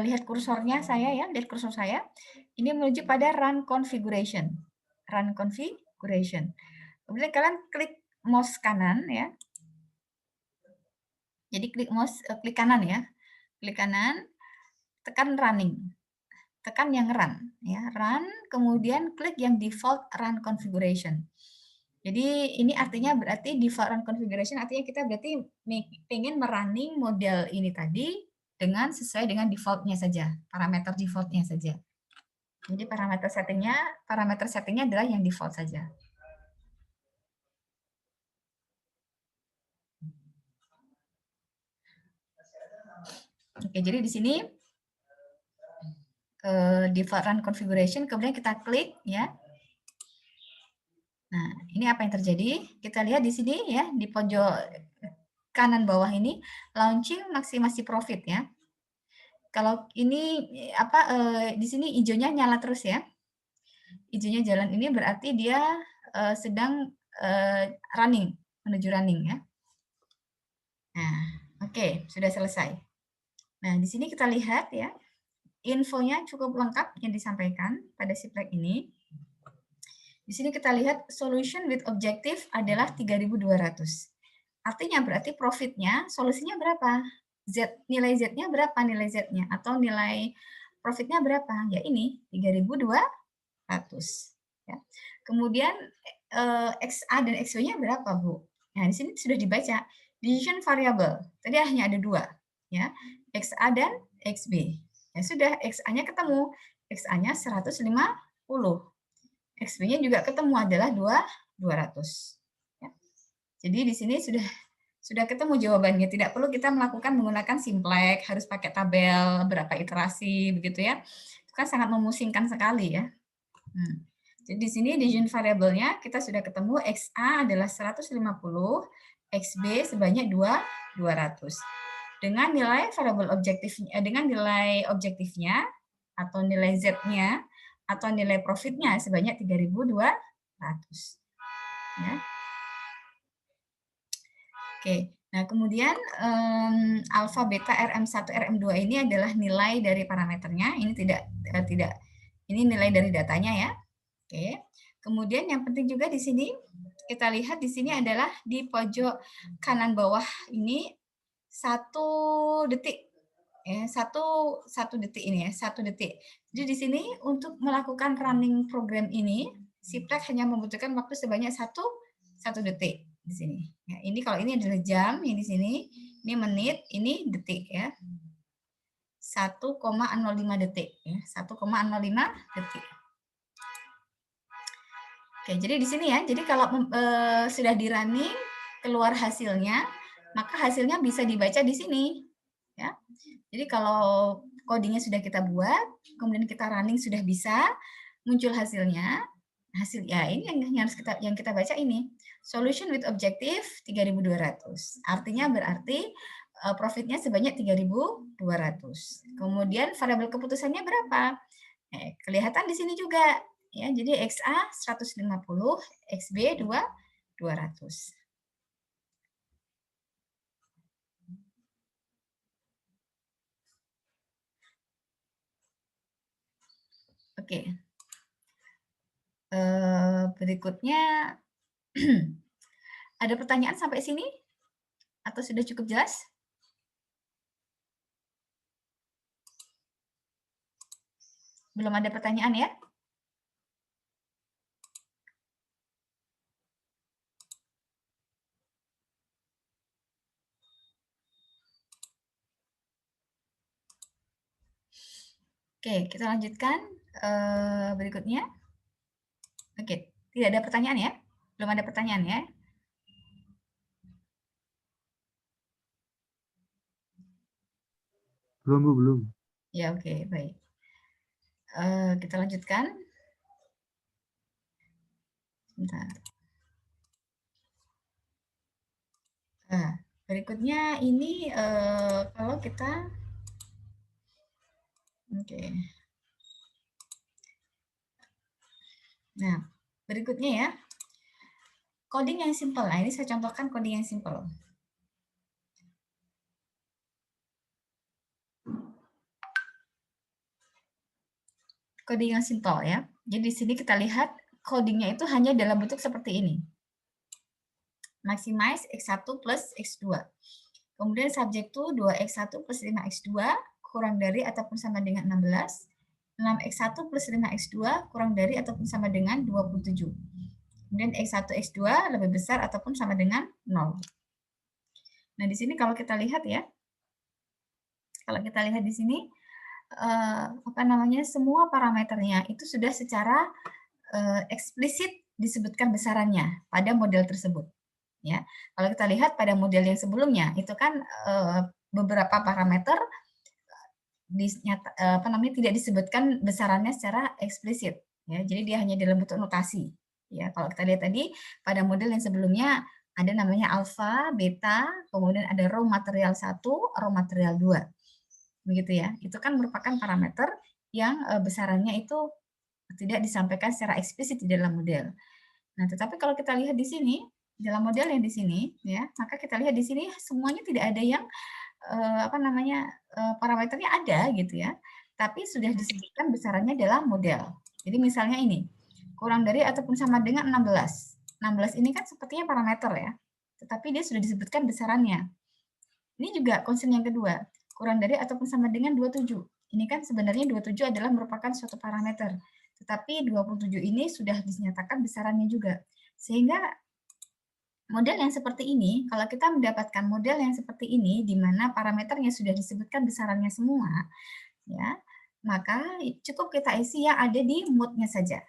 lihat kursornya saya ya, lihat kursor saya. Ini menuju pada run configuration. Run configuration. Kemudian kalian klik mouse kanan ya. Jadi klik mouse, klik kanan ya. Klik kanan, tekan running. Tekan yang run ya, run, kemudian klik yang default run configuration. Jadi ini artinya berarti default run configuration artinya kita berarti pengen merunning model ini tadi dengan sesuai dengan defaultnya saja, parameter defaultnya saja. Jadi parameter settingnya adalah yang default saja. Oke, jadi di sini default run configuration, kemudian kita klik ya. Nah, ini apa yang terjadi? Kita lihat di sini ya, di pojok kanan bawah ini launching maksimasi profit ya. Kalau ini di sini hijaunya nyala terus ya. Hijaunya jalan ini berarti dia sedang running, menuju running ya. Nah, oke, sudah selesai. Nah, di sini kita lihat ya, infonya cukup lengkap yang disampaikan pada Siplek ini. Di sini kita lihat solution with objective adalah 3.200. Artinya berarti profitnya, solusinya berapa? Nilai Z-nya berapa nilai Z-nya? Atau nilai profitnya berapa? Ya ini, 3.200. Ya. Kemudian XA dan XO-nya berapa, Bu? Nah, di sini sudah dibaca. Decision variable. Tadi hanya ada 2. Ya. XA dan XB. Ya sudah, XA-nya ketemu. XA-nya 150. XB-nya juga ketemu adalah 200. Ya. Jadi di sini sudah ketemu jawabannya. Tidak perlu kita melakukan menggunakan Siplek, harus pakai tabel berapa iterasi begitu ya. Itu kan sangat memusingkan sekali ya. Jadi di sini decision variable-nya kita sudah ketemu XA adalah 150, XB sebanyak 200. Dengan nilai variable objektifnya dengan nilai objektifnya atau nilai Z-nya atau nilai profitnya sebanyak 3.200. Ya. Oke, nah kemudian alfa, beta, RM1, RM2 ini adalah nilai dari parameternya. Ini tidak ini nilai dari datanya ya. Oke. Kemudian yang penting juga di sini kita lihat di sini adalah di pojok kanan bawah ini 1 detik. Ya, satu detik ini ya, 1 detik. Jadi di sini untuk melakukan running program ini, Siplek hanya membutuhkan waktu sebanyak 1 detik di sini. Ya, ini kalau ini adalah jam yang di sini, ini menit, ini detik ya. 1,05 detik ya, 1,05 detik. Oke, jadi di sini ya. Jadi kalau sudah di running keluar hasilnya, maka hasilnya bisa dibaca di sini ya. Jadi kalau codingnya sudah kita buat, kemudian kita running sudah bisa muncul hasilnya. Hasil ya ini yang kita baca ini. Solution with objective 3.200. Artinya berarti profitnya sebanyak 3.200. Kemudian variabel keputusannya berapa? Kelihatan di sini juga. Ya, jadi XA 150, XB 200. Oke. Berikutnya ada pertanyaan sampai sini? Atau sudah cukup jelas? Belum ada pertanyaan ya? Oke, kita lanjutkan berikutnya. Oke, tidak ada pertanyaan ya? Belum ada pertanyaan ya? Belum, Bu, belum. Ya, oke, baik. Kita lanjutkan. Sebentar. Nah, berikutnya ini kalau kita oke. Nah, berikutnya ya. Coding yang simple. Nah, ini saya contohkan coding yang simple. coding yang simple ya. Jadi di sini kita lihat codingnya itu hanya dalam bentuk seperti ini. Maximize X1 plus X2. Kemudian subjek itu 2X1 plus 5X2 kurang dari ataupun sama dengan 16. 6X1 plus 5X2 kurang dari ataupun sama dengan 27. Kemudian X1, X2 lebih besar ataupun sama dengan 0. Nah, di sini kalau kita lihat ya, di sini, semua parameternya itu sudah secara eksplisit disebutkan besarannya pada model tersebut. Ya, kalau kita lihat pada model yang sebelumnya itu kan beberapa parameter tidak disebutkan besarannya secara eksplisit. Ya, jadi dia hanya dalam bentuk notasi. Ya, kalau kita lihat tadi pada model yang sebelumnya ada namanya alfa, beta, kemudian ada raw material 1, raw material 2. Begitu ya. Itu kan merupakan parameter yang besarannya itu tidak disampaikan secara eksplisit di dalam model. Nah, tetapi kalau kita lihat di sini, dalam model yang di sini, ya, maka kita lihat di sini semuanya tidak ada yang parameternya ada gitu ya, tapi sudah disebutkan besarannya dalam model. Jadi misalnya ini, kurang dari ataupun sama dengan 16. 16 ini kan sepertinya parameter ya, tetapi dia sudah disebutkan besarannya. Ini juga concern yang kedua, kurang dari ataupun sama dengan 27. Ini kan sebenarnya 27 adalah merupakan suatu parameter, tetapi 27 ini sudah dinyatakan besarannya juga. Sehingga model yang seperti ini, kalau kita mendapatkan model yang seperti ini, di mana parameternya sudah disebutkan besarannya semua, ya, maka cukup kita isi yang ada di mode-nya saja.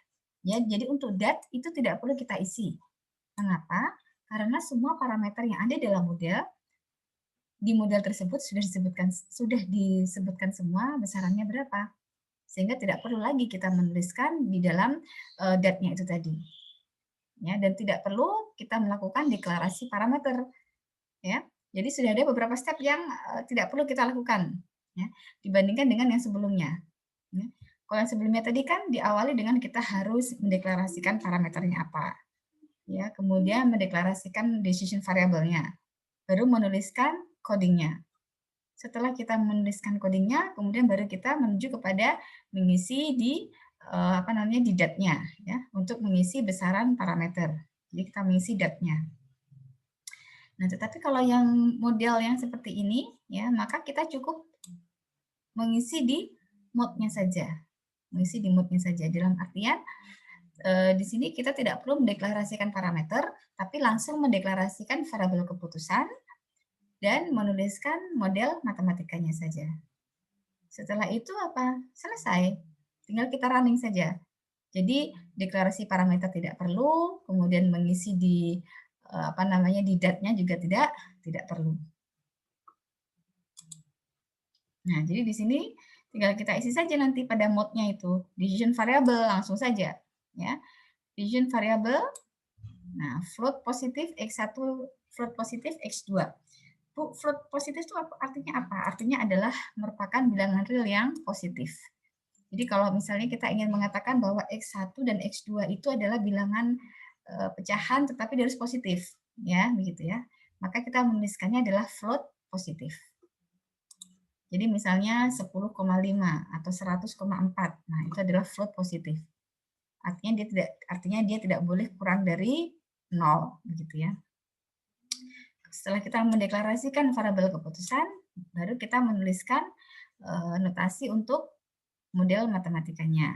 Ya, jadi untuk dat itu tidak perlu kita isi. Mengapa? Karena semua parameter yang ada dalam model, di model tersebut sudah disebutkan semua besarannya berapa. Sehingga tidak perlu lagi kita menuliskan di dalam dat-nya itu tadi. Ya, dan tidak perlu kita melakukan deklarasi parameter, ya. Jadi sudah ada beberapa step yang tidak perlu kita lakukan, ya, dibandingkan dengan yang sebelumnya. Ya. Kalau yang sebelumnya tadi kan diawali dengan kita harus mendeklarasikan parameternya apa, ya, kemudian mendeklarasikan decision variable-nya, baru menuliskan codingnya. Setelah kita menuliskan codingnya, kemudian baru kita menuju kepada mengisi di di dat-nya, ya, untuk mengisi besaran parameter. Jadi kita mengisi dat-nya. Nah, tetapi kalau yang model yang seperti ini, ya, maka kita cukup mengisi di mode-nya saja. Mengisi di mode-nya saja. Dalam artian, di sini kita tidak perlu mendeklarasikan parameter, tapi langsung mendeklarasikan variabel keputusan dan menuliskan model matematikanya saja. Setelah itu apa? Selesai. Tinggal kita running saja. Jadi deklarasi parameter tidak perlu, kemudian mengisi di di dat-nya juga tidak perlu. Nah, jadi di sini tinggal kita isi saja nanti pada mode-nya itu, decision variable langsung saja, ya. Decision variable. Nah, float positif X1, float positif X2. Float positif itu artinya apa? Artinya adalah merupakan bilangan real yang positif. Jadi kalau misalnya kita ingin mengatakan bahwa X1 dan X2 itu adalah bilangan pecahan tetapi harus positif, ya, begitu ya. Maka kita menuliskannya adalah float positif. Jadi misalnya 10,5 atau 100,4. Nah, itu adalah float positif. Artinya dia tidak boleh kurang dari 0, begitu ya. Setelah kita mendeklarasikan variabel keputusan, baru kita menuliskan notasi untuk model matematikanya.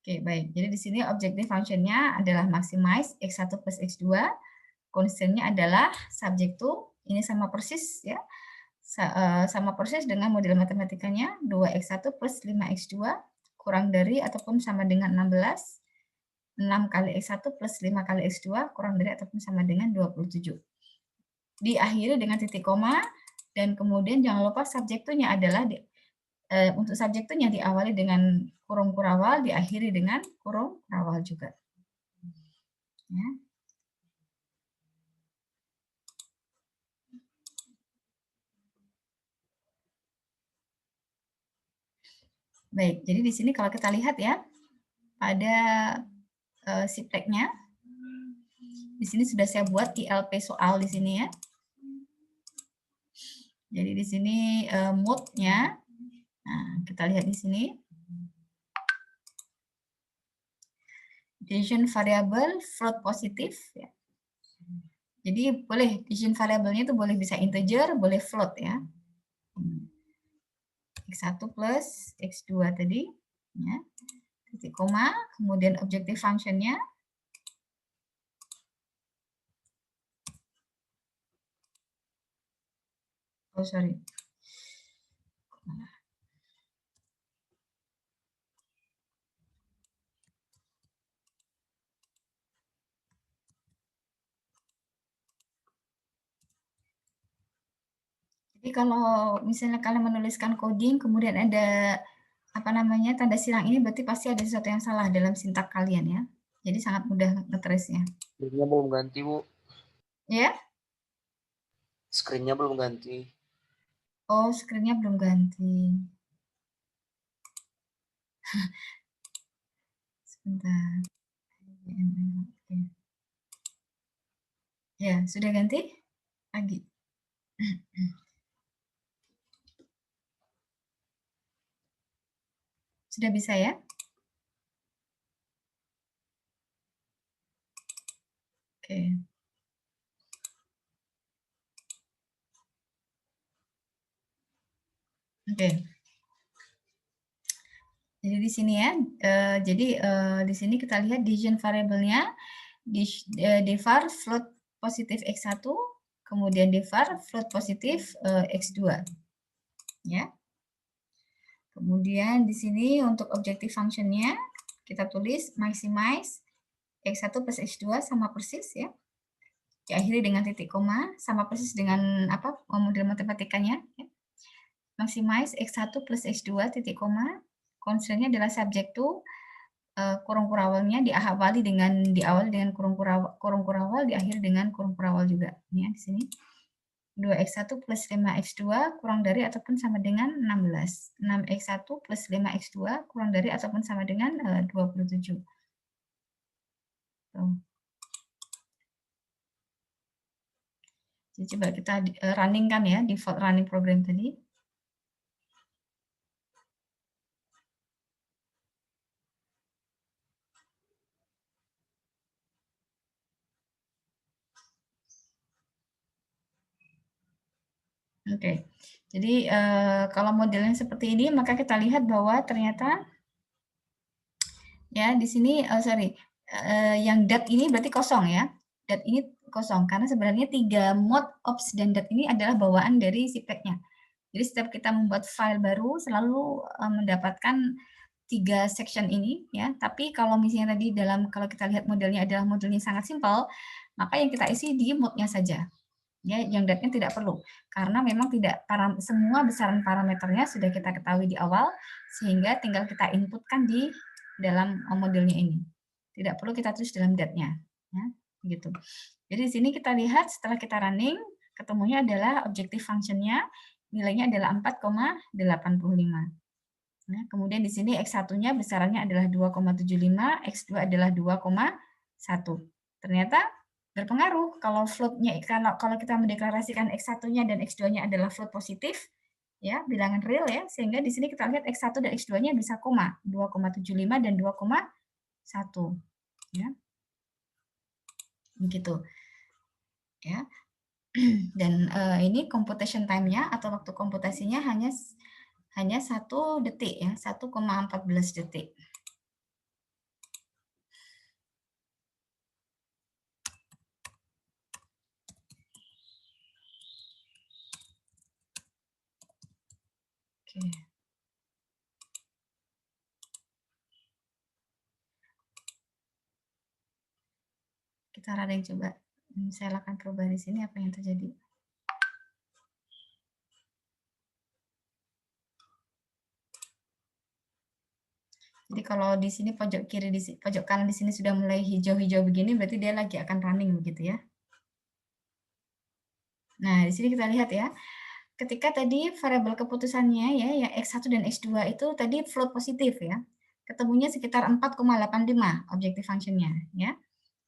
Oke, baik. Jadi di sini objective function-nya adalah maximize X1 plus X2. Constraint-nya adalah subject to, ini sama persis ya. Sama persis dengan model matematikanya 2X1 plus 5X2 kurang dari ataupun sama dengan 16. 6 kali X1 plus 5 kali X2 kurang dari ataupun sama dengan 27. Diakhiri dengan titik koma, dan kemudian jangan lupa subjektunya adalah untuk subjektunya diawali dengan kurung kurawal, diakhiri dengan kurung kurawal juga. Ya. Baik, jadi di sini kalau kita lihat ya, pada sipleknya, di sini sudah saya buat ILP soal di sini ya. Jadi di sini mode-nya, nah kita lihat di sini. Decision variable float positif ya. Jadi boleh decision variabelnya itu boleh bisa integer, boleh float ya. X1 plus X2 tadi ya. Titik koma, kemudian objective function-nya. Oh, sorry. Jadi kalau misalnya kalian menuliskan coding, kemudian ada apa namanya tanda silang ini, berarti pasti ada sesuatu yang salah dalam sintak kalian ya. Jadi sangat mudah ngetrace-nya. Screen-nya belum ganti, Bu. Ya? Screen-nya belum ganti. Oh, screen-nya belum ganti. Sebentar. Oke. Ya, sudah ganti? Lagi. Sudah bisa ya? Oke. Oke. Jadi di sini ya, di sini kita lihat decision variable-nya devar float positif X1, kemudian devar float positif X2. Ya. Kemudian di sini untuk objective function-nya kita tulis maximize X1 plus X2 sama persis ya. Diakhiri dengan titik koma, sama persis dengan apa model matematikanya ya. Maximize X1 plus X2 titik koma. Constraint-nya adalah subject to kurung kurawalnya diawali dengan kurung kurawal, diakhiri dengan kurung kurawal juga. Ya, di sini 2x1 plus 5x2 kurang dari ataupun sama dengan 16. 6x1 plus 5x2 kurang dari ataupun sama dengan 27. Tuh. Jadi coba kita running kan ya, default running program tadi. Oke, jadi kalau modelnya seperti ini, maka kita lihat bahwa ternyata ya di sini yang dat ini berarti kosong ya. Dat ini kosong karena sebenarnya 3 mode ops dan dat ini adalah bawaan dari si pack-nya. Jadi setiap kita membuat file baru selalu mendapatkan 3 section ini ya. Tapi kalau misalnya tadi kalau kita lihat modelnya adalah modelnya sangat simpel, maka yang kita isi di mode-nya saja. Ya, yang datnya tidak perlu karena memang tidak semua besaran parameternya sudah kita ketahui di awal sehingga tinggal kita inputkan di dalam modelnya ini. Tidak perlu kita tulis dalam datnya ya, gitu. Jadi di sini kita lihat setelah kita running ketemunya adalah objective function-nya nilainya adalah 4,85. Nah, kemudian di sini X1-nya besarannya adalah 2,75, X2 adalah 2,1. Ternyata berpengaruh kalau float-nya kalau kita mendeklarasikan X1-nya dan X2-nya adalah float positif ya, bilangan real ya, sehingga di sini kita lihat X1 dan X2-nya bisa koma, 2,75 dan 2,1 ya. Begitu. Ya. Dan ini computation time-nya atau waktu komputasinya hanya 1 detik ya, 1,14 detik. Oke. Kita running coba. Saya lakukan perubahan di sini, apa yang terjadi? Jadi kalau di sini pojok kiri pojok kanan di sini sudah mulai hijau-hijau begini, berarti dia lagi akan running begitu ya. Nah, di sini kita lihat ya. Ketika tadi variabel keputusannya ya, yang X1 dan X2 itu tadi float positif ya. Ketemunya sekitar 4,85 objective function-nya ya.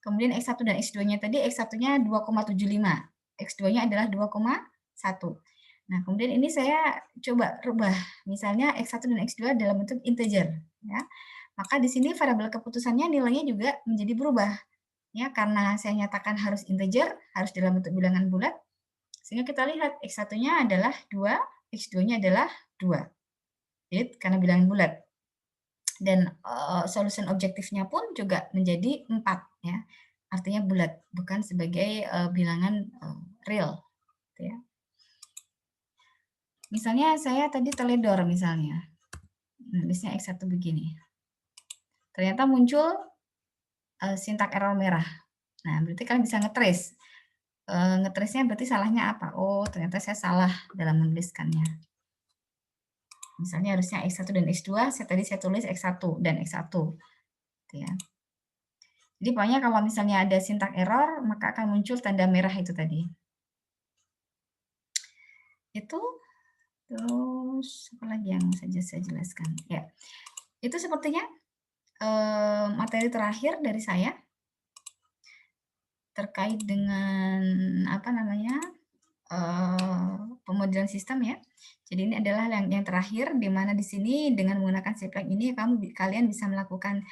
Kemudian X1 dan X2-nya tadi X1-nya 2,75, X2-nya adalah 2,1. Nah, kemudian ini saya coba rubah, misalnya X1 dan X2 dalam bentuk integer, ya. Maka di sini variabel keputusannya nilainya juga menjadi berubah, ya, karena saya nyatakan harus integer, harus dalam bentuk bilangan bulat, sehingga kita lihat X1-nya adalah 2, X2-nya adalah 2. Jadi karena bilangan bulat. Dan solution objektifnya pun juga menjadi 4, ya. Artinya bulat, bukan sebagai bilangan real, gitu ya. Misalnya saya tadi teledor misalnya, nulisnya X1 begini. Ternyata muncul sintak error merah. Nah, berarti kalian bisa nge-trace. Nge-trace-nya berarti salahnya apa? Oh, ternyata saya salah dalam menuliskannya. Misalnya harusnya X1 dan X2, tadi saya tulis X1 dan X1. Gitu ya. Jadi pokoknya kalau misalnya ada sintak error, maka akan muncul tanda merah itu tadi. Itu terus apa lagi yang saya jelaskan? Ya, itu sepertinya materi terakhir dari saya terkait dengan apa namanya pemodelan sistem ya. Jadi ini adalah yang terakhir, di mana di sini dengan menggunakan Siplek ini kalian bisa melakukan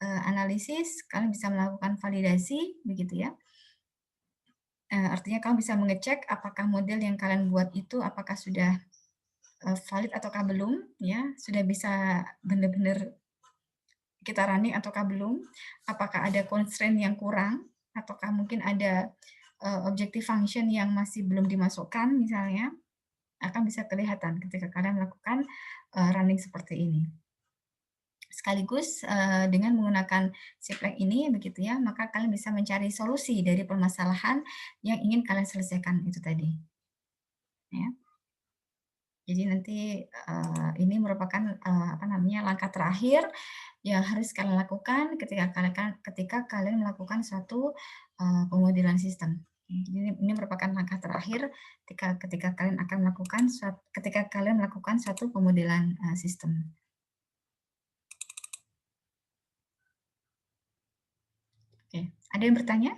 analisis, kalian bisa melakukan validasi, begitu ya. Artinya kamu bisa mengecek apakah model yang kalian buat itu apakah sudah valid ataukah belum, ya, sudah bisa benar-benar kita running ataukah belum, apakah ada constraint yang kurang, ataukah mungkin ada objective function yang masih belum dimasukkan misalnya, akan bisa kelihatan ketika kalian melakukan running seperti ini. Sekaligus dengan menggunakan Siplek ini begitu ya, maka kalian bisa mencari solusi dari permasalahan yang ingin kalian selesaikan itu tadi. Ya. Jadi nanti ini merupakan apa namanya langkah terakhir yang harus kalian lakukan ketika kalian melakukan suatu pemodelan sistem. Jadi ini merupakan langkah terakhir ketika kalian akan melakukan suatu pemodelan sistem. Oke, ada yang bertanya?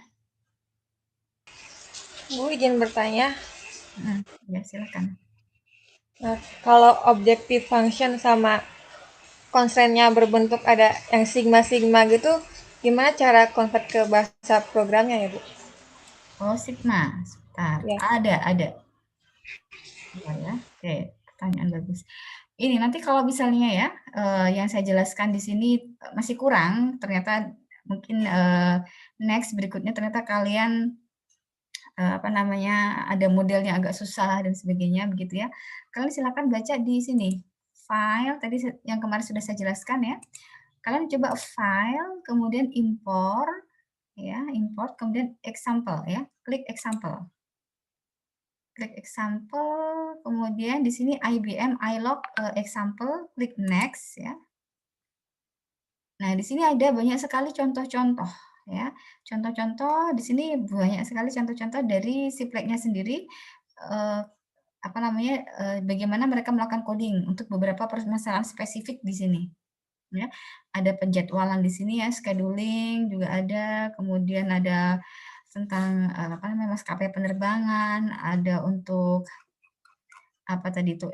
Bu, izin bertanya. Ya, silakan. Nah, kalau objective function sama constraint-nya berbentuk ada yang sigma-sigma gitu, gimana cara convert ke bahasa programnya ya, Bu? Oh, sigma. Sebentar. Ya. Ada. Ya. Oke, pertanyaan bagus. Ini nanti kalau misalnya ya, yang saya jelaskan di sini masih kurang, ternyata mungkin next berikutnya ternyata kalian apa namanya, ada modelnya agak susah dan sebagainya begitu ya. Kalian silakan baca di sini. File tadi yang kemarin sudah saya jelaskan ya. Kalian coba file, kemudian import ya, import kemudian example ya. Klik example. Klik example, kemudian di sini IBM iLog example, klik next ya. Nah, di sini ada banyak sekali contoh-contoh ya. Contoh-contoh di sini banyak sekali contoh-contoh dari Sipleknya sendiri apa namanya bagaimana mereka melakukan coding untuk beberapa permasalahan spesifik di sini. Ya, ada penjadwalan di sini ya, scheduling juga ada, kemudian ada tentang apa namanya maskapai penerbangan, ada untuk apa tadi itu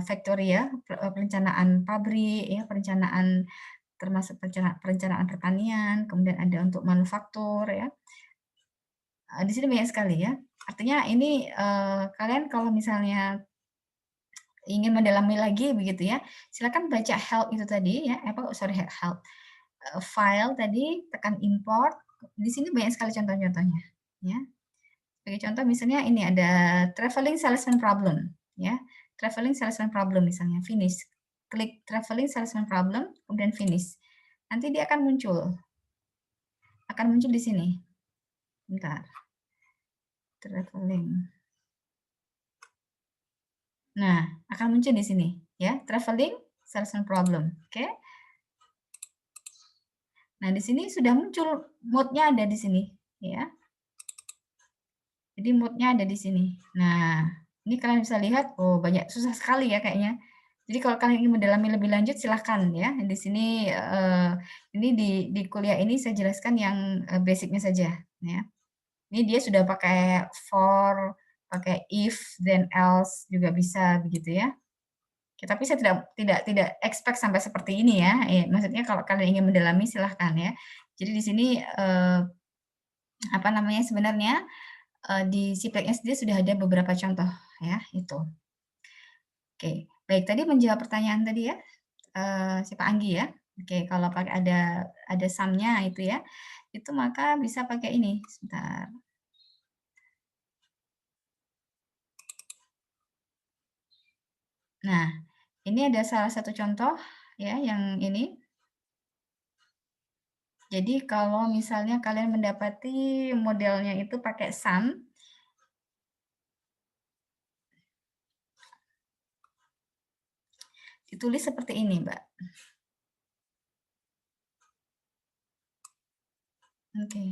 factory ya, perencanaan pabrik ya, perencanaan termasuk perencanaan pertanian, kemudian ada untuk manufaktur ya. Di sini banyak sekali ya. Artinya ini kalian kalau misalnya ingin mendalami lagi begitu ya, silakan baca help itu tadi ya, help file tadi, tekan import. Di sini banyak sekali contoh-contohnya ya. Sebagai contoh misalnya ini ada traveling salesman problem ya. Traveling salesman problem misalnya, finish. Klik traveling salesman problem, kemudian finish. Nanti dia akan muncul. Akan muncul di sini. Bentar. Traveling. Nah, akan muncul di sini ya, traveling salesman problem. Oke. Nah, di sini sudah muncul mode-nya ada di sini ya. Jadi mode-nya ada di sini. Nah, ini kalian bisa lihat, oh banyak susah sekali ya kayaknya. Jadi kalau kalian ingin mendalami lebih lanjut silahkan ya. Di sini ini di kuliah ini saya jelaskan yang basicnya saja ya. Ini dia sudah pakai for pakai if, then else juga bisa begitu ya. Tapi saya tidak expect sampai seperti ini ya. Maksudnya kalau kalian ingin mendalami silahkan ya. Jadi di sini apa namanya sebenarnya di Ciplex sendiri sudah ada beberapa contoh ya itu. Oke, baik tadi menjawab pertanyaan tadi ya si Pak Anggi ya. Oke, kalau pakai ada sum-nya itu ya, itu maka bisa pakai ini. Sebentar. Nah, ini ada salah satu contoh ya yang ini. Jadi kalau misalnya kalian mendapati modelnya itu pakai sum, ditulis seperti ini, Mbak. Oke.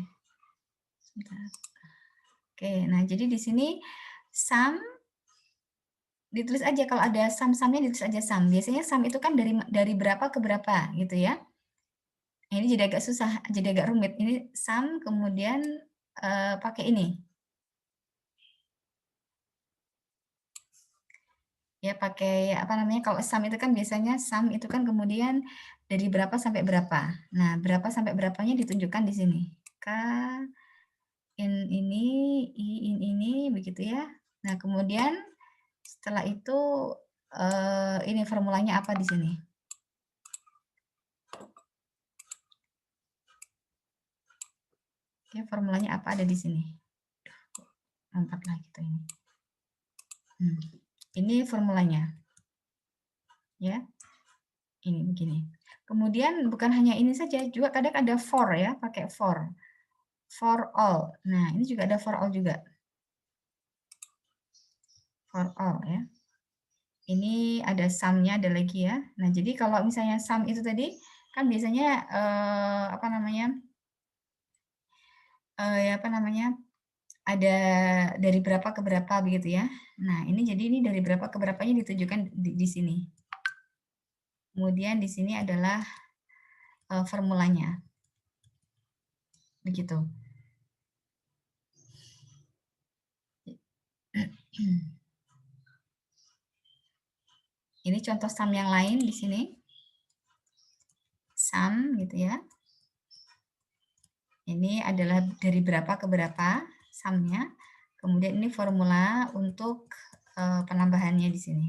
Sebentar. Oke, nah jadi di sini sum ditulis aja kalau ada sum-sumnya ditulis aja sum. Biasanya sum itu kan dari berapa ke berapa gitu ya. Ini jadi agak susah, jadi agak rumit. Ini sum kemudian pakai ini. Ya pakai apa namanya kalau sum itu kan biasanya sum itu kan kemudian dari berapa sampai berapa. Nah, berapa sampai berapanya ditunjukkan di sini. K in ini, I in ini begitu ya. Nah, kemudian setelah itu ini formulanya apa di sini? Oke, formulanya apa ada di sini? Lompat lagi tuh ini. Ini formulanya. Ya. Ini begini. Kemudian bukan hanya ini saja, juga kadang ada for ya, pakai for. For all. Nah, ini juga ada for all juga. For all ya. Ini ada sum-nya ada lagi ya. Nah, jadi kalau misalnya sum itu tadi kan biasanya apa namanya? Apa namanya? Ada dari berapa ke berapa begitu ya. Nah, ini jadi ini dari berapa ke berapanya ditunjukkan di sini. Kemudian di sini adalah formulanya. Begitu. Ini contoh sum yang lain di sini. Sum gitu ya. Ini adalah dari berapa ke berapa sum-nya. Kemudian ini formula untuk penambahannya di sini.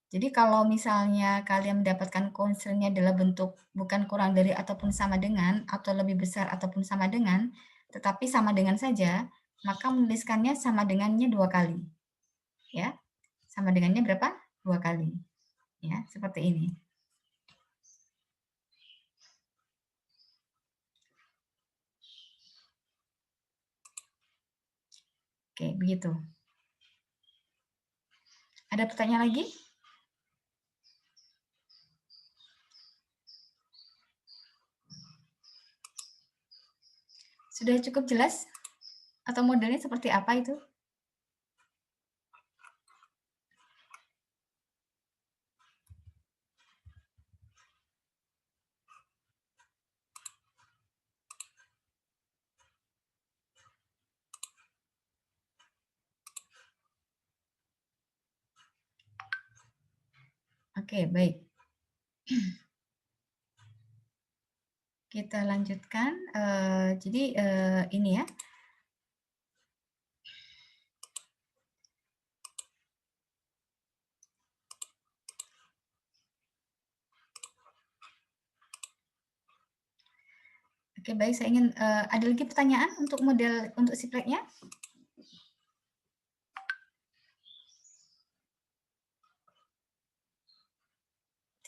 Jadi kalau misalnya kalian mendapatkan constraint-nya dalam bentuk bukan kurang dari ataupun sama dengan, atau lebih besar ataupun sama dengan, tetapi sama dengan saja, maka menuliskannya sama dengannya 2 kali. Ya, sama dengannya berapa? 2 kali. Ya, seperti ini. Oke, begitu. Ada pertanyaan lagi? Sudah cukup jelas? Atau modelnya seperti apa itu? Oke, baik. Kita lanjutkan. Jadi ini ya. Oke, baik. Saya ingin ada lagi pertanyaan untuk model untuk Ciplex-nya?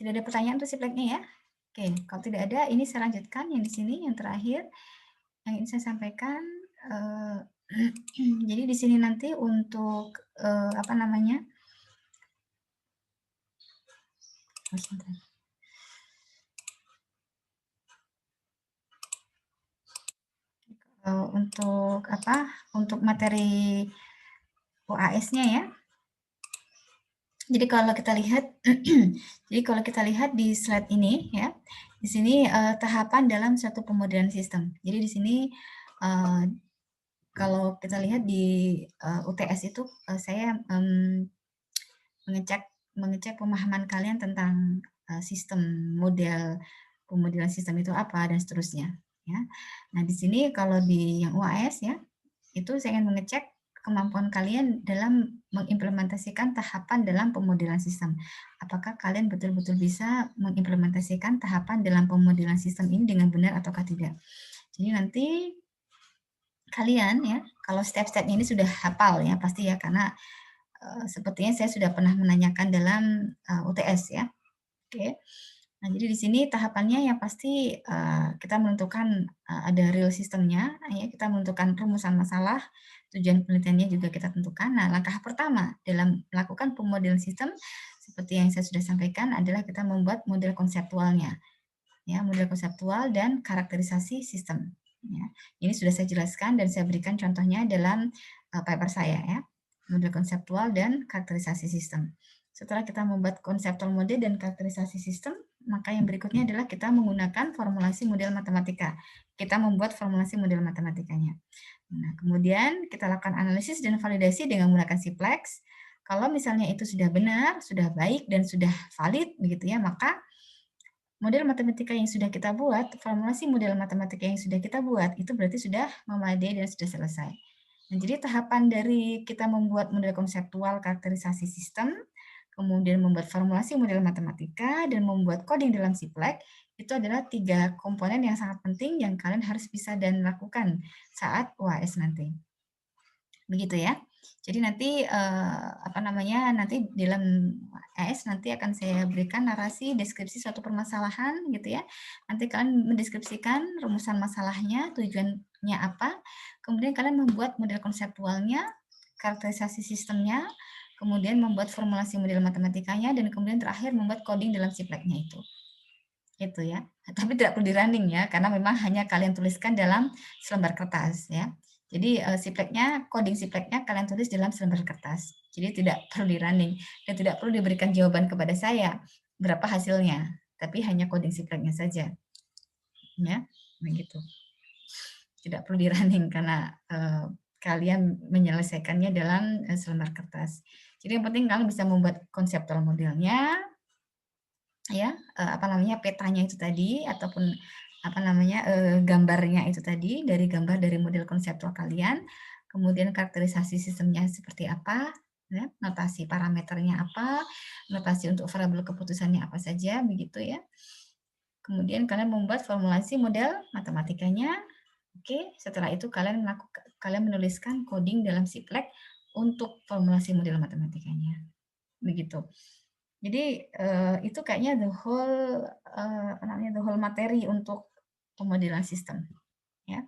Tidak ada pertanyaan untuk Ciplex-nya ya? Oke, kalau tidak ada, ini saya lanjutkan yang di sini, yang terakhir, yang ingin saya sampaikan. Jadi di sini nanti untuk apa namanya? Untuk apa? Untuk materi UAS-nya ya. Jadi kalau kita lihat, di slide ini ya, di sini tahapan dalam suatu pemodelan sistem. Jadi di sini kalau kita lihat di UTS itu saya mengecek pemahaman kalian tentang sistem pemodelan sistem itu apa dan seterusnya. Ya. Nah di sini kalau di yang UAS ya itu saya ingin mengecek kemampuan kalian dalam mengimplementasikan tahapan dalam pemodelan sistem. Apakah kalian betul-betul bisa mengimplementasikan tahapan dalam pemodelan sistem ini dengan benar ataukah tidak. Jadi nanti kalian ya, kalau step-stepnya ini sudah hafal ya pasti ya, karena sepertinya saya sudah pernah menanyakan dalam UTS ya. Oke. Nah, jadi di sini tahapannya yang pasti kita menentukan ada real sistemnya, ya kita menentukan rumusan masalah, tujuan penelitiannya juga kita tentukan. Nah, langkah pertama dalam melakukan pemodelan sistem seperti yang saya sudah sampaikan adalah kita membuat model konseptualnya, ya model konseptual dan karakterisasi sistem. Ya. Ini sudah saya jelaskan dan saya berikan contohnya dalam paper saya ya, model konseptual dan karakterisasi sistem. Setelah kita membuat konseptual model dan karakterisasi sistem, maka yang berikutnya adalah kita menggunakan formulasi model matematika. Kita membuat formulasi model matematikanya. Nah, kemudian kita lakukan analisis dan validasi dengan menggunakan simplex. Kalau misalnya itu sudah benar, sudah baik, dan sudah valid, begitu ya, maka model matematika yang sudah kita buat, formulasi model matematika yang sudah kita buat, itu berarti sudah memadai dan sudah selesai. Nah, jadi tahapan dari kita membuat model konseptual karakterisasi sistem, kemudian membuat formulasi model matematika, dan membuat coding dalam Simplex, itu adalah 3 komponen yang sangat penting yang kalian harus bisa dan lakukan saat UAS nanti. Begitu ya. Jadi nanti nanti dalam AS nanti akan saya berikan narasi deskripsi suatu permasalahan gitu ya. Nanti kalian mendeskripsikan rumusan masalahnya, tujuannya apa, kemudian kalian membuat model konseptualnya, karakterisasi sistemnya, kemudian membuat formulasi model matematikanya, dan kemudian terakhir membuat coding dalam Simplex-nya itu. Itu ya. Tapi tidak perlu di running ya, karena memang hanya kalian tuliskan dalam selembar kertas ya. Jadi Simplex-nya, coding Simplex-nya kalian tulis dalam selembar kertas. Jadi tidak perlu di running dan tidak perlu diberikan jawaban kepada saya berapa hasilnya, tapi hanya coding Simplex-nya saja. Ya, begitu. Tidak perlu di running karena kalian menyelesaikannya dalam selembar kertas. Jadi yang penting kalian bisa membuat konseptual modelnya, ya petanya itu tadi, ataupun gambarnya itu tadi, dari gambar dari model konseptual kalian, kemudian karakterisasi sistemnya seperti apa, ya, notasi parameternya apa, notasi untuk variabel keputusannya apa saja, begitu ya. Kemudian kalian membuat formulasi model matematikanya. Oke, setelah itu kalian menuliskan coding dalam Simplex untuk formulasi model matematikanya. Begitu. Jadi itu kayaknya the whole materi untuk pemodelan sistem, ya.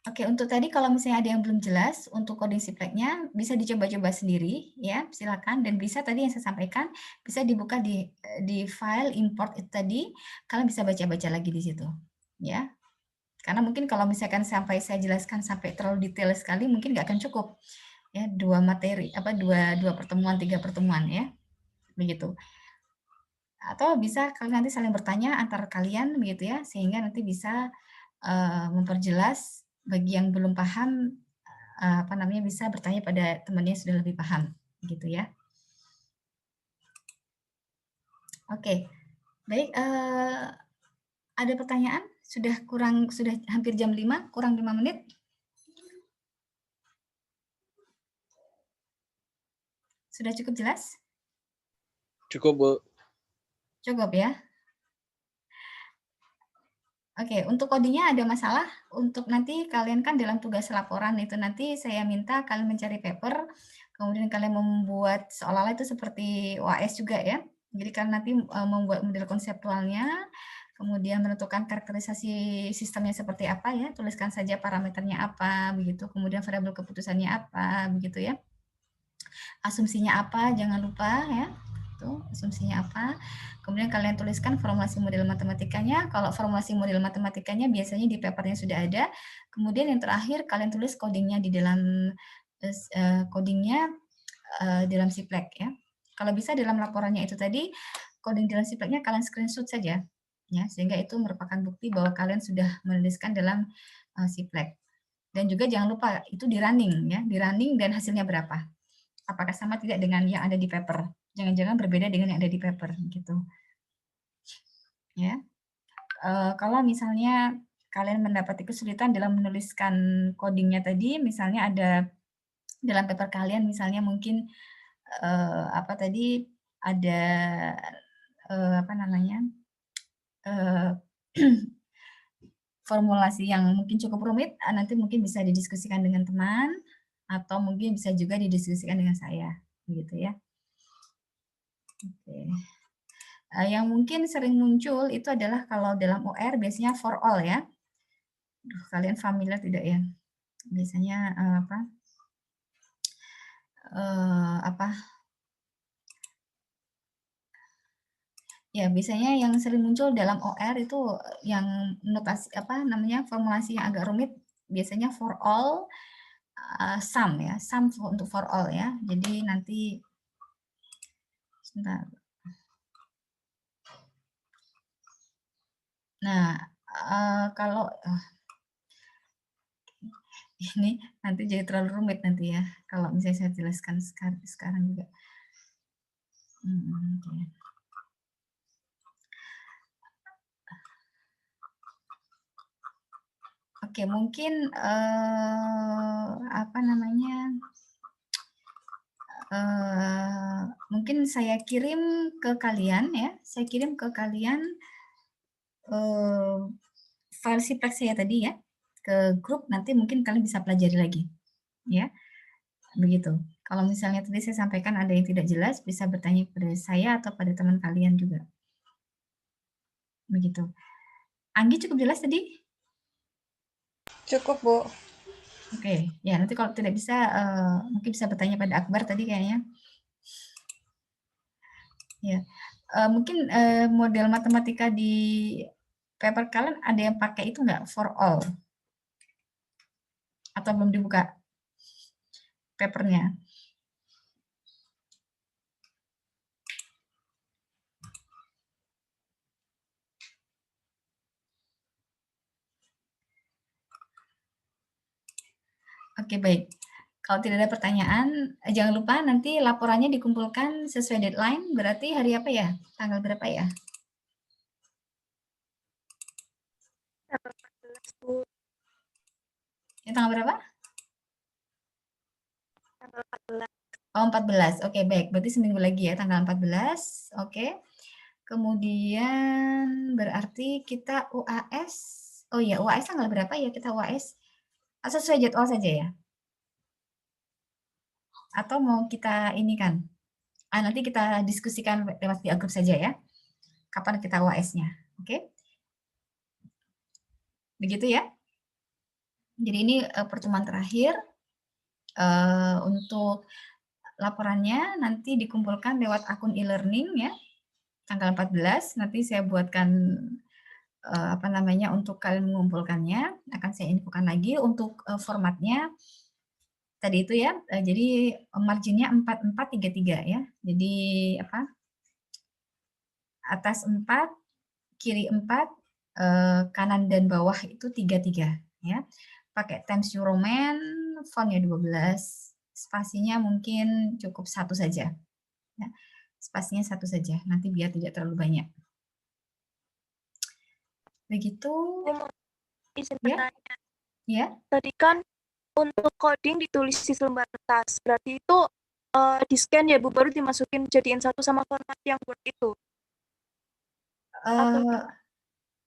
Oke, untuk tadi kalau misalnya ada yang belum jelas untuk coding Simplex-nya bisa dicoba-coba sendiri, ya, silakan. Dan bisa tadi yang saya sampaikan bisa dibuka di file import itu tadi, kalian bisa baca-baca lagi di situ, ya. Karena mungkin kalau misalkan sampai saya jelaskan sampai terlalu detail sekali mungkin nggak akan cukup. Ya, 2 pertemuan, 3 pertemuan ya. Begitu. Atau bisa kalian nanti saling bertanya antar kalian begitu ya, sehingga nanti bisa memperjelas bagi yang belum paham bisa bertanya pada temannya yang sudah lebih paham gitu ya. Oke. Baik, ada pertanyaan? Sudah hampir jam 5, kurang 5 menit. Sudah cukup jelas? Cukup, Bu. Cukup ya. Oke, untuk codingnya ada masalah? Untuk nanti kalian kan dalam tugas laporan itu nanti saya minta kalian mencari paper, kemudian kalian membuat seolah-olah itu seperti UAS juga ya. Jadi kalian nanti membuat model konseptualnya, kemudian menentukan karakterisasi sistemnya seperti apa ya, tuliskan saja parameternya apa, begitu, kemudian variabel keputusannya apa, begitu ya. Asumsinya apa, jangan lupa ya. Asumsinya apa, kemudian kalian tuliskan formulasi model matematikanya. Kalau formulasi model matematikanya biasanya di papernya sudah ada, kemudian yang terakhir kalian tulis codingnya di dalam dalam Simplex ya. Kalau bisa dalam laporannya itu tadi coding dalam Simplex-nya kalian screenshot saja ya, sehingga itu merupakan bukti bahwa kalian sudah menuliskan dalam Siplek. Dan juga jangan lupa itu di running ya, di running dan hasilnya berapa. Apakah sama tidak dengan yang ada di paper? Jangan-jangan berbeda dengan yang ada di paper gitu. Ya. Kalau misalnya kalian mendapati kesulitan dalam menuliskan codingnya tadi, misalnya ada dalam paper kalian misalnya mungkin apa tadi ada apa namanya formulasi yang mungkin cukup rumit, nanti mungkin bisa didiskusikan dengan teman atau mungkin bisa juga didiskusikan dengan saya, begitu ya. Oke. Yang mungkin sering muncul itu adalah kalau dalam OR biasanya for all ya. Duh, kalian familiar tidak ya? Biasanya apa? Ya, biasanya yang sering muncul dalam OR itu yang notasi apa namanya formulasi yang agak rumit biasanya for all sum ya, sum untuk for all ya. Jadi nanti sebentar. Nah, kalau ini nanti jadi terlalu rumit nanti ya kalau misalnya saya jelaskan sekarang juga. Okay. Oke, mungkin apa namanya? Mungkin saya kirim ke kalian ya. Saya kirim ke kalian file Siplek saya tadi ya ke grup, nanti mungkin kalian bisa pelajari lagi ya. Begitu. Kalau misalnya tadi saya sampaikan ada yang tidak jelas, bisa bertanya kepada saya atau pada teman kalian juga. Begitu. Anggi cukup jelas tadi? Cukup, Bu. Oke, ya nanti kalau tidak bisa mungkin bisa bertanya pada Akbar tadi kayaknya. Ya, mungkin model matematika di paper kalian ada yang pakai itu nggak for all? Atau belum dibuka papernya? Oke, baik. Kalau tidak ada pertanyaan, jangan lupa nanti laporannya dikumpulkan sesuai deadline. Berarti hari apa ya? Tanggal berapa ya? Tanggal 14, Bu. Ya, tanggal berapa? Tanggal 14. Oh, 14. Oke, baik. Berarti seminggu lagi ya, tanggal 14. Oke. Kemudian berarti kita UAS. Oh iya, UAS tanggal berapa ya kita UAS? Atau sesuai jadwal saja ya? Atau mau kita ini kan? Nanti kita diskusikan lewat via grup saja ya. Kapan kita UAS-nya? Oke? Begitu ya? Jadi ini pertemuan terakhir untuk laporannya nanti dikumpulkan lewat akun e-learning ya. Tanggal 14 nanti saya buatkan apa namanya untuk kalian mengumpulkannya, akan saya infokan lagi untuk formatnya tadi itu ya. Jadi marginnya 4433 ya. Jadi apa? Atas 4, kiri 4, kanan dan bawah itu 33 ya. Pakai Times New Roman, fontnya 12, spasinya mungkin cukup 1 saja. Ya. Spasinya 1 saja, nanti biar tidak terlalu banyak. Begitu. Izin Ya. bertanya. Ya. Tadi kan untuk coding ditulis di selembar kertas. Berarti itu di-scan ya, Bu, baru dimasukin jadiin satu sama format yang Word itu.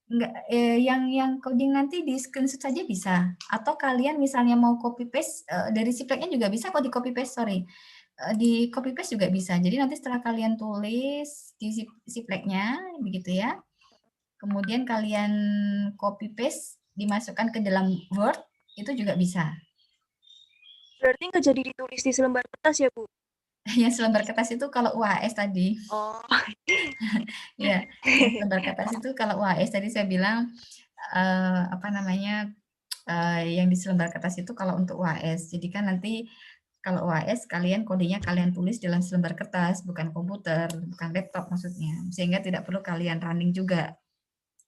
Enggak, yang coding nanti di screenshot saja bisa. Atau kalian misalnya mau copy paste dari Sipleknya juga bisa kok di copy paste, sorry. Di copy paste juga bisa. Jadi nanti setelah kalian tulis di Sipleknya begitu ya. Kemudian kalian copy paste dimasukkan ke dalam Word itu juga bisa. Berarti nggak jadi ditulis di selembar kertas ya, Bu? Yang selembar kertas itu kalau UAS tadi. Oh. Ya, yang selembar kertas itu kalau UAS tadi saya bilang apa namanya yang di selembar kertas itu kalau untuk UAS. Jadi kan nanti kalau UAS kalian kodenya kalian tulis dalam selembar kertas, bukan komputer, bukan laptop maksudnya. Sehingga tidak perlu kalian running juga.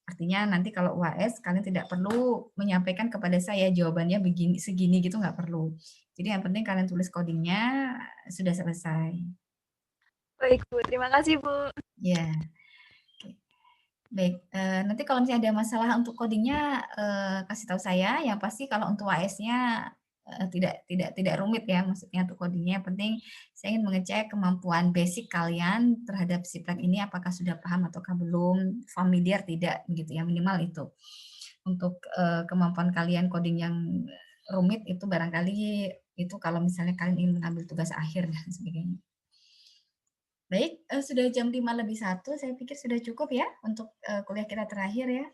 Artinya nanti kalau UAS kalian tidak perlu menyampaikan kepada saya jawabannya begini segini gitu, nggak perlu. Jadi yang penting kalian tulis codingnya sudah selesai. Baik, Bu. Terima kasih, Bu. Ya. Oke. Baik, nanti kalau misalnya ada masalah untuk codingnya kasih tahu saya. Yang pasti kalau untuk UAS-nya tidak rumit ya, maksudnya untuk codingnya. Yang penting saya ingin mengecek kemampuan basic kalian terhadap Siplek ini, apakah sudah paham ataukah belum, familiar tidak, begitu ya, minimal itu. Untuk kemampuan kalian coding yang rumit itu barangkali itu kalau misalnya kalian ingin mengambil tugas akhir dan sebagainya. Baik, sudah jam 5:05, saya pikir sudah cukup ya untuk kuliah kita terakhir ya.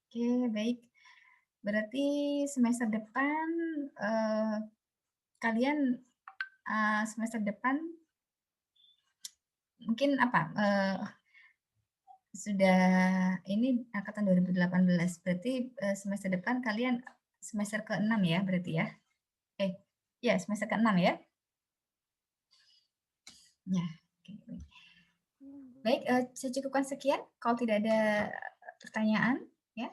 Oke, baik. Berarti semester depan kalian semester depan mungkin apa? Sudah ini angkatan 2018, berarti semester depan kalian semester ke-6 ya berarti ya? Ya semester ke-6 ya? Ya, oke, baik. Baik, saya cukupkan sekian. Kalau tidak ada pertanyaan, ya.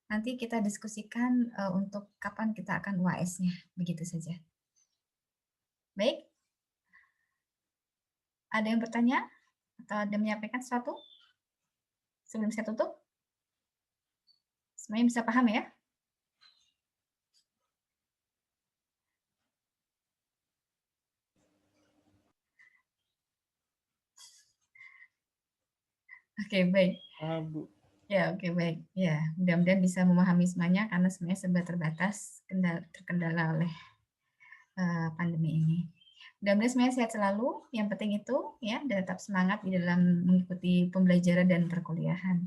Nanti kita diskusikan untuk kapan kita akan UAS-nya, begitu saja. Baik. Ada yang bertanya atau ada menyampaikan sesuatu sebelum saya tutup? Semuanya bisa paham ya? Oke, baik. Bu. Ya, oke, baik. Ya, mudah-mudahan bisa memahami semuanya karena semuanya serba terbatas, terkendala oleh pandemi ini. Mudah-mudahan semuanya sehat selalu. Yang penting itu ya, dan tetap semangat di dalam mengikuti pembelajaran dan perkuliahan.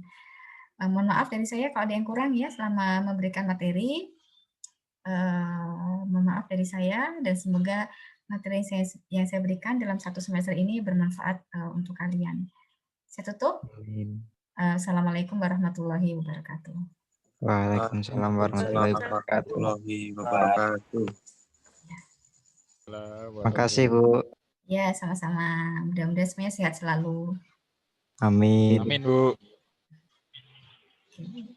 Mohon maaf dari saya kalau ada yang kurang ya selama memberikan materi. Mohon maaf dari saya dan semoga materi yang saya berikan dalam 1 semester ini bermanfaat untuk kalian. Saya tutup. Assalamualaikum warahmatullahi wabarakatuh. Waalaikumsalam warahmatullahi wabarakatuh. Terima kasih, Bu. Ya, sama-sama. Mudah-mudahan semuanya sehat selalu. Amin. Amin, Bu. Oke.